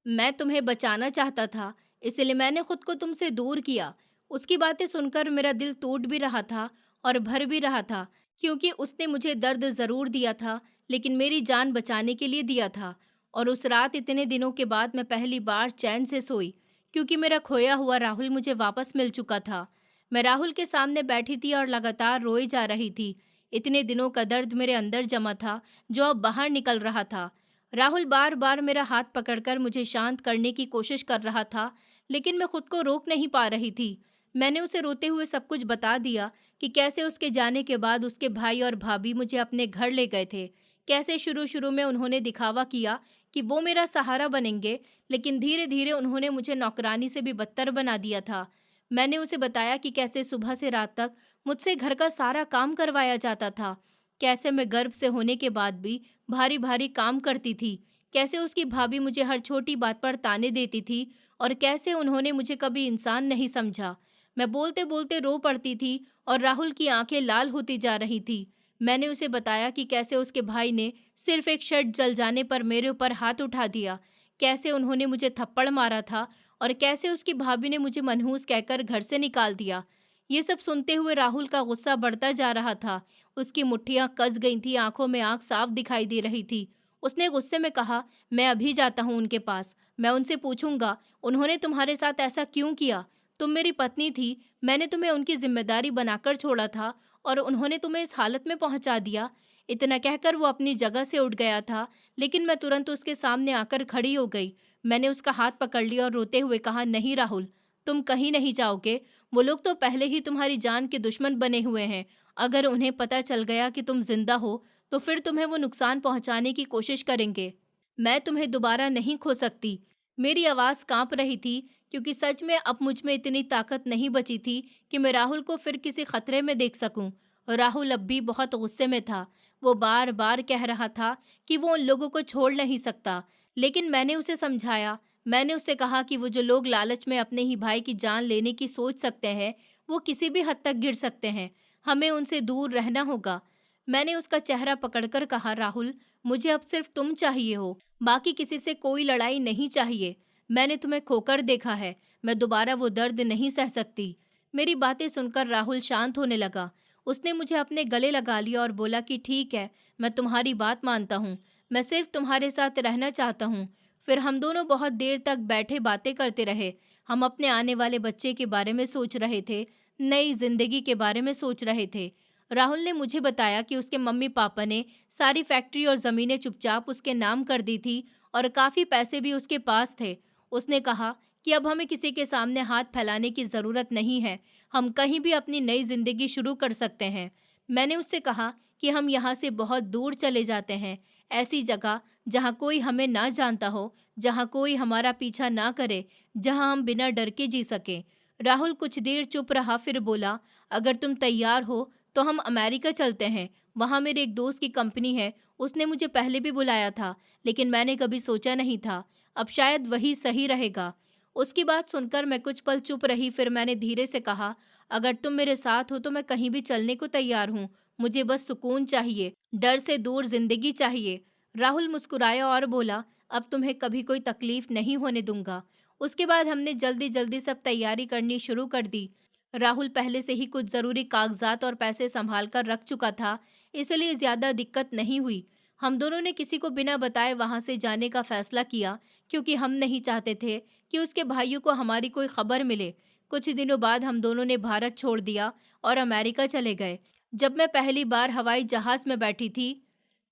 मैं तुम्हें बचाना चाहता था, इसलिए मैंने खुद को तुमसे दूर किया। उसकी बातें सुनकर मेरा दिल टूट भी रहा था और भर भी रहा था, क्योंकि उसने मुझे दर्द ज़रूर दिया था, लेकिन मेरी जान बचाने के लिए दिया था। और उस रात इतने दिनों के बाद मैं पहली बार चैन से सोई, क्योंकि मेरा खोया हुआ राहुल मुझे वापस मिल चुका था। मैं राहुल के सामने बैठी थी और लगातार रोई जा रही थी। इतने दिनों का दर्द मेरे अंदर जमा था, जो अब बाहर निकल रहा था। राहुल बार बार मेरा हाथ पकड़कर मुझे शांत करने की कोशिश कर रहा था, लेकिन मैं खुद को रोक नहीं पा रही थी। मैंने उसे रोते हुए सब कुछ बता दिया कि कैसे उसके जाने के बाद उसके भाई और भाभी मुझे अपने घर ले गए थे। कैसे शुरू शुरू में उन्होंने दिखावा किया कि वो मेरा सहारा बनेंगे, लेकिन धीरे धीरे उन्होंने मुझे नौकरानी से भी बदतर बना दिया था। मैंने उसे बताया कि कैसे सुबह से रात तक मुझसे घर का सारा काम करवाया जाता था, कैसे मैं गर्भ से होने के बाद भी भारी भारी काम करती थी, कैसे उसकी भाभी मुझे हर छोटी बात पर ताने देती थी और कैसे उन्होंने मुझे कभी इंसान नहीं समझा। मैं बोलते बोलते रो पड़ती थी और राहुल की आंखें लाल होती जा रही थी। मैंने उसे बताया कि कैसे उसके भाई ने सिर्फ एक शर्ट जल जाने पर मेरे ऊपर हाथ उठा दिया, कैसे उन्होंने मुझे थप्पड़ मारा था और कैसे उसकी भाभी ने मुझे मनहूस कहकर घर से निकाल दिया। ये सब सुनते हुए राहुल का गुस्सा बढ़ता जा रहा था। उसकी मुट्ठियां कस गई थी, आंखों में आग साफ दिखाई दे रही थी। उसने गुस्से में कहा, मैं अभी जाता हूँ उनके पास। मैं उनसे पूछूंगा उन्होंने तुम्हारे साथ ऐसा क्यों किया। तुम मेरी पत्नी थी, मैंने तुम्हें उनकी जिम्मेदारी बनाकर छोड़ा था और उन्होंने तुम्हें इस हालत में पहुंचा दिया। इतना कहकर वो अपनी जगह से उठ गया था, लेकिन मैं तुरंत उसके सामने आकर खड़ी हो गई। मैंने उसका हाथ पकड़ लिया और रोते हुए कहा, नहीं राहुल, तुम कहीं नहीं जाओगे। वो लोग तो पहले ही तुम्हारी जान के दुश्मन बने हुए हैं। अगर उन्हें पता चल गया कि तुम जिंदा हो तो फिर तुम्हें वो नुकसान पहुंचाने की कोशिश करेंगे। मैं तुम्हें दोबारा नहीं खो सकती। मेरी आवाज़ कांप रही थी, क्योंकि सच में अब मुझ में इतनी ताकत नहीं बची थी कि मैं राहुल को फिर किसी खतरे में देख सकूं। राहुल अब भी बहुत गुस्से में था। वो बार बार कह रहा था कि वो उन लोगों को छोड़ नहीं सकता, लेकिन मैंने उसे समझाया। मैंने उससे कहा कि वो जो लोग लालच में अपने ही भाई की जान लेने की सोच सकते हैं, वो किसी भी हद तक गिर सकते हैं। हमें उनसे दूर रहना होगा। मैंने उसका चेहरा पकड़कर कहा, राहुल, मुझे अब सिर्फ तुम चाहिए हो, बाकी किसी से कोई लड़ाई नहीं चाहिए। मैंने तुम्हें खोकर देखा है, मैं दोबारा वो दर्द नहीं सह सकती। मेरी बातें सुनकर राहुल शांत होने लगा। उसने मुझे अपने गले लगा लिया और बोला कि ठीक है, मैं तुम्हारी बात मानता हूँ, मैं सिर्फ तुम्हारे साथ रहना चाहता हूँ। फिर हम दोनों बहुत देर तक बैठे बातें करते रहे। हम अपने आने वाले बच्चे के बारे में सोच रहे थे, नई जिंदगी के बारे में सोच रहे थे। राहुल ने मुझे बताया कि उसके मम्मी पापा ने सारी फैक्ट्री और ज़मीनें चुपचाप उसके नाम कर दी थी और काफ़ी पैसे भी उसके पास थे। उसने कहा कि अब हमें किसी के सामने हाथ फैलाने की ज़रूरत नहीं है, हम कहीं भी अपनी नई ज़िंदगी शुरू कर सकते हैं। मैंने उससे कहा कि हम यहाँ से बहुत दूर चले जाते हैं, ऐसी जगह जहाँ कोई हमें ना जानता हो, जहाँ कोई हमारा पीछा ना करे, जहाँ हम बिना डर के जी सकें। राहुल कुछ देर चुप रहा, फिर बोला, अगर तुम तैयार हो तो हम अमेरिका चलते हैं। वहाँ मेरे एक दोस्त की कंपनी है, उसने मुझे पहले भी बुलाया था, लेकिन मैंने कभी सोचा नहीं था। अब शायद वही सही रहेगा। उसकी बात सुनकर मैं कुछ पल चुप रही, फिर मैंने धीरे से कहा, अगर तुम मेरे साथ हो तो मैं कहीं भी चलने को तैयार हूँ। मुझे बस सुकून चाहिए, डर से दूर जिंदगी चाहिए। राहुल मुस्कुराया और बोला, अब तुम्हें कभी कोई तकलीफ नहीं होने दूंगा। उसके बाद हमने जल्दी जल्दी सब तैयारी करनी शुरू कर दी। राहुल पहले से ही कुछ ज़रूरी कागजात और पैसे संभाल कर रख चुका था, इसलिए ज़्यादा दिक्कत नहीं हुई। हम दोनों ने किसी को बिना बताए वहाँ से जाने का फैसला किया, क्योंकि हम नहीं चाहते थे कि उसके भाइयों को हमारी कोई खबर मिले। कुछ दिनों बाद हम दोनों ने भारत छोड़ दिया और अमेरिका चले गए। जब मैं पहली बार हवाई जहाज़ में बैठी थी,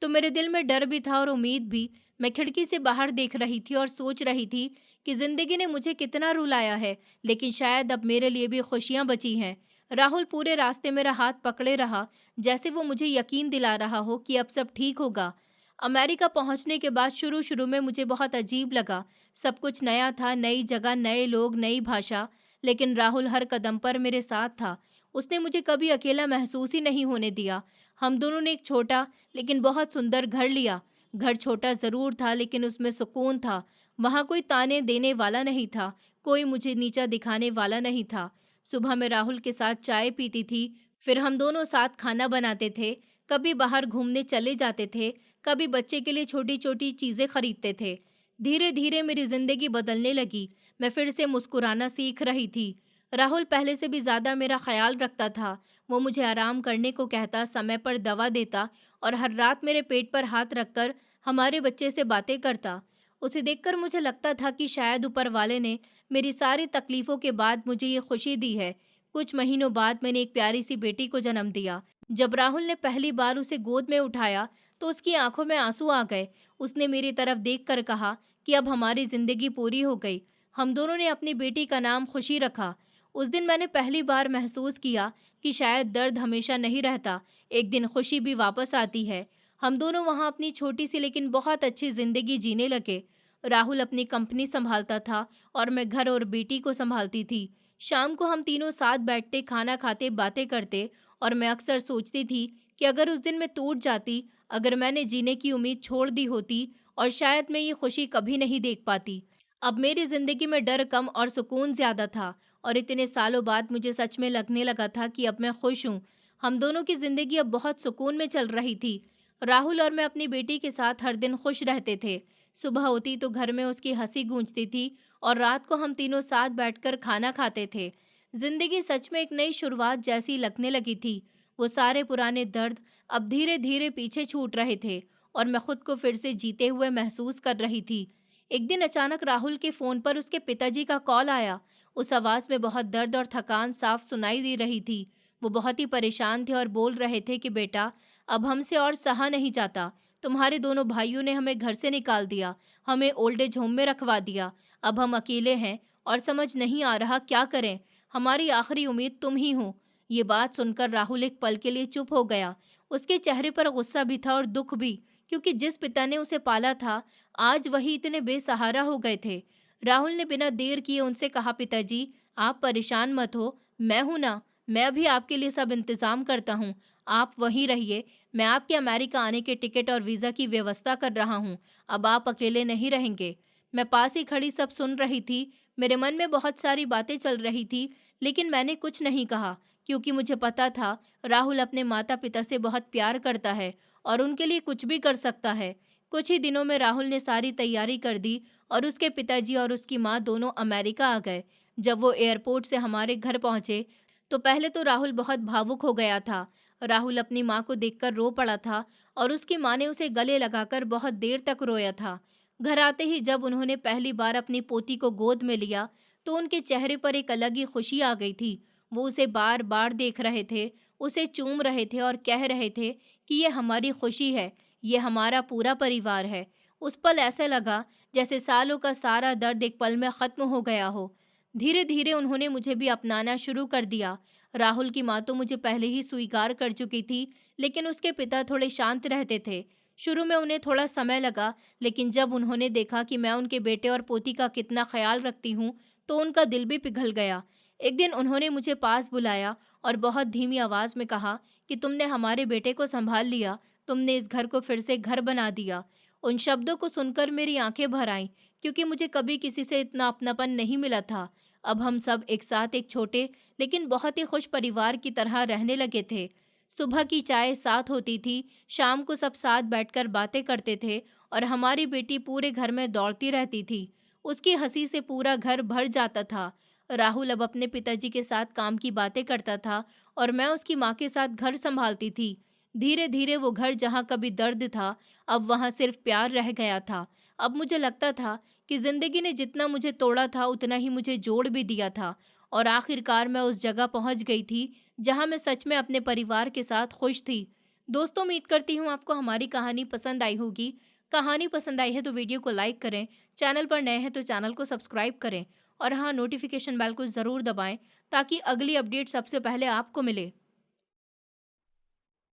तो मेरे दिल में डर भी था और उम्मीद भी। मैं खिड़की से बाहर देख रही थी और सोच रही थी कि ज़िंदगी ने मुझे कितना रुलाया है, लेकिन शायद अब मेरे लिए भी खुशियाँ बची हैं। राहुल पूरे रास्ते मेरा हाथ पकड़े रहा, जैसे वो मुझे यकीन दिला रहा हो कि अब सब ठीक होगा। अमेरिका पहुंचने के बाद शुरू शुरू में मुझे बहुत अजीब लगा। सब कुछ नया था, नई जगह, नए लोग, नई भाषा, लेकिन राहुल हर कदम पर मेरे साथ था। उसने मुझे कभी अकेला महसूस ही नहीं होने दिया। हम दोनों ने एक छोटा लेकिन बहुत सुंदर घर लिया। घर छोटा ज़रूर था, लेकिन उसमें सुकून था। वहाँ कोई ताने देने वाला नहीं था, कोई मुझे नीचा दिखाने वाला नहीं था। सुबह मैं राहुल के साथ चाय पीती थी, फिर हम दोनों साथ खाना बनाते थे, कभी बाहर घूमने चले जाते थे, कभी बच्चे के लिए छोटी-छोटी चीज़ें खरीदते थे। धीरे-धीरे मेरी ज़िंदगी बदलने लगी, मैं फिर से मुस्कुराना सीख रही थी। राहुल पहले से भी ज़्यादा मेरा ख़्याल रखता था। वो मुझे आराम करने को कहता, समय पर दवा देता और हर रात मेरे पेट पर हाथ रखकर हमारे बच्चे से बातें करता। उसे देखकर मुझे लगता था कि शायद ऊपर वाले ने मेरी सारी तकलीफ़ों के बाद मुझे ये खुशी दी है। कुछ महीनों बाद मैंने एक प्यारी सी बेटी को जन्म दिया। जब राहुल ने पहली बार उसे गोद में उठाया, तो उसकी आंखों में आंसू आ गए। उसने मेरी तरफ देखकर कहा कि अब हमारी ज़िंदगी पूरी हो गई। हम दोनों ने अपनी बेटी का नाम खुशी रखा। उस दिन मैंने पहली बार महसूस किया कि शायद दर्द हमेशा नहीं रहता, एक दिन खुशी भी वापस आती है। हम दोनों वहाँ अपनी छोटी सी लेकिन बहुत अच्छी ज़िंदगी जीने लगे। राहुल अपनी कंपनी संभालता था और मैं घर और बेटी को संभालती थी। शाम को हम तीनों साथ बैठते, खाना खाते, बातें करते और मैं अक्सर सोचती थी कि अगर उस दिन मैं टूट जाती, अगर मैंने जीने की उम्मीद छोड़ दी होती, और शायद मैं ये खुशी कभी नहीं देख पाती। अब मेरी ज़िंदगी में डर कम और सुकून ज़्यादा था और इतने सालों बाद मुझे सच में लगने लगा था कि अब मैं खुश हूँ। हम दोनों की ज़िंदगी अब बहुत सुकून में चल रही थी। राहुल और मैं अपनी बेटी के साथ हर दिन खुश रहते थे। सुबह होती तो घर में उसकी हंसी गूंजती थी और रात को हम तीनों साथ बैठकर खाना खाते थे। जिंदगी सच में एक नई शुरुआत जैसी लगने लगी थी। वो सारे पुराने दर्द अब धीरे धीरे पीछे छूट रहे थे और मैं खुद को फिर से जीते हुए महसूस कर रही थी। एक दिन अचानक राहुल के फोन पर उसके पिताजी का कॉल आया। उस आवाज में बहुत दर्द और थकान साफ सुनाई दे रही थी। वो बहुत ही परेशान थे और बोल रहे थे कि बेटा, अब हमसे और सहा नहीं जाता। तुम्हारे दोनों भाइयों ने हमें घर से निकाल दिया, हमें ओल्ड एज होम में रखवा दिया। अब हम अकेले हैं और समझ नहीं आ रहा क्या करें। हमारी आखिरी उम्मीद तुम ही हो। ये बात सुनकर राहुल एक पल के लिए चुप हो गया। उसके चेहरे पर गुस्सा भी था और दुख भी, क्योंकि जिस पिता ने उसे पाला था, आज वही इतने बेसहारा हो गए थे। राहुल ने बिना देर किए उनसे कहा, पिताजी, आप परेशान मत हो, मैं हूं ना, मैं अभी आपके लिए सब इंतजाम करता हूँ। आप वहीं रहिए, मैं आपके अमेरिका आने के टिकट और वीज़ा की व्यवस्था कर रहा हूँ। अब आप अकेले नहीं रहेंगे। मैं पास ही खड़ी सब सुन रही थी। मेरे मन में बहुत सारी बातें चल रही थी, लेकिन मैंने कुछ नहीं कहा, क्योंकि मुझे पता था राहुल अपने माता पिता से बहुत प्यार करता है और उनके लिए कुछ भी कर सकता है। कुछ ही दिनों में राहुल ने सारी तैयारी कर दी और उसके पिताजी और उसकी माँ दोनों अमेरिका आ गए। जब वो एयरपोर्ट से हमारे घर पहुंचे, तो पहले तो राहुल बहुत भावुक हो गया था। राहुल अपनी माँ को देखकर रो पड़ा था और उसकी माँ ने उसे गले लगाकर बहुत देर तक रोया था। घर आते ही जब उन्होंने पहली बार अपनी पोती को गोद में लिया, तो उनके चेहरे पर एक अलग ही खुशी आ गई थी। वो उसे बार बार देख रहे थे, उसे चूम रहे थे और कह रहे थे कि ये हमारी खुशी है, ये हमारा पूरा परिवार है। उस पल ऐसे लगा जैसे सालों का सारा दर्द एक पल में खत्म हो गया हो। धीरे धीरे उन्होंने मुझे भी अपनाना शुरू कर दिया। राहुल की माँ तो मुझे पहले ही स्वीकार कर चुकी थी, लेकिन उसके पिता थोड़े शांत रहते थे। शुरू में उन्हें थोड़ा समय लगा, लेकिन जब उन्होंने देखा कि मैं उनके बेटे और पोती का कितना ख्याल रखती हूँ, तो उनका दिल भी पिघल गया। एक दिन उन्होंने मुझे पास बुलाया और बहुत धीमी आवाज़ में कहा कि तुमने हमारे बेटे को संभाल लिया, तुमने इस घर को फिर से घर बना दिया। उन शब्दों को सुनकर मेरी आंखें भर आईं, क्योंकि मुझे कभी किसी से इतना अपनापन नहीं मिला था। अब हम सब एक साथ एक छोटे लेकिन बहुत ही खुश परिवार की तरह रहने लगे थे। सुबह की चाय साथ होती थी, शाम को सब साथ बैठकर बातें करते थे और हमारी बेटी पूरे घर में दौड़ती रहती थी। उसकी हंसी से पूरा घर भर जाता था। राहुल अब अपने पिताजी के साथ काम की बातें करता था और मैं उसकी माँ के साथ घर संभालती थी। धीरे धीरे वो घर जहाँ कभी दर्द था, अब वहाँ सिर्फ प्यार रह गया था। अब मुझे लगता था कि जिंदगी ने जितना मुझे तोड़ा था, उतना ही मुझे जोड़ भी दिया था और आखिरकार मैं उस जगह पहुँच गई थी जहाँ मैं सच में अपने परिवार के साथ खुश थी। दोस्तों, उम्मीद करती हूँ आपको हमारी कहानी पसंद आई होगी। कहानी पसंद आई है तो वीडियो को लाइक करें, चैनल पर नए हैं तो चैनल को सब्सक्राइब करें और हाँ, नोटिफिकेशन बेल को ज़रूर दबाएं ताकि अगली अपडेट सबसे पहले आपको मिले।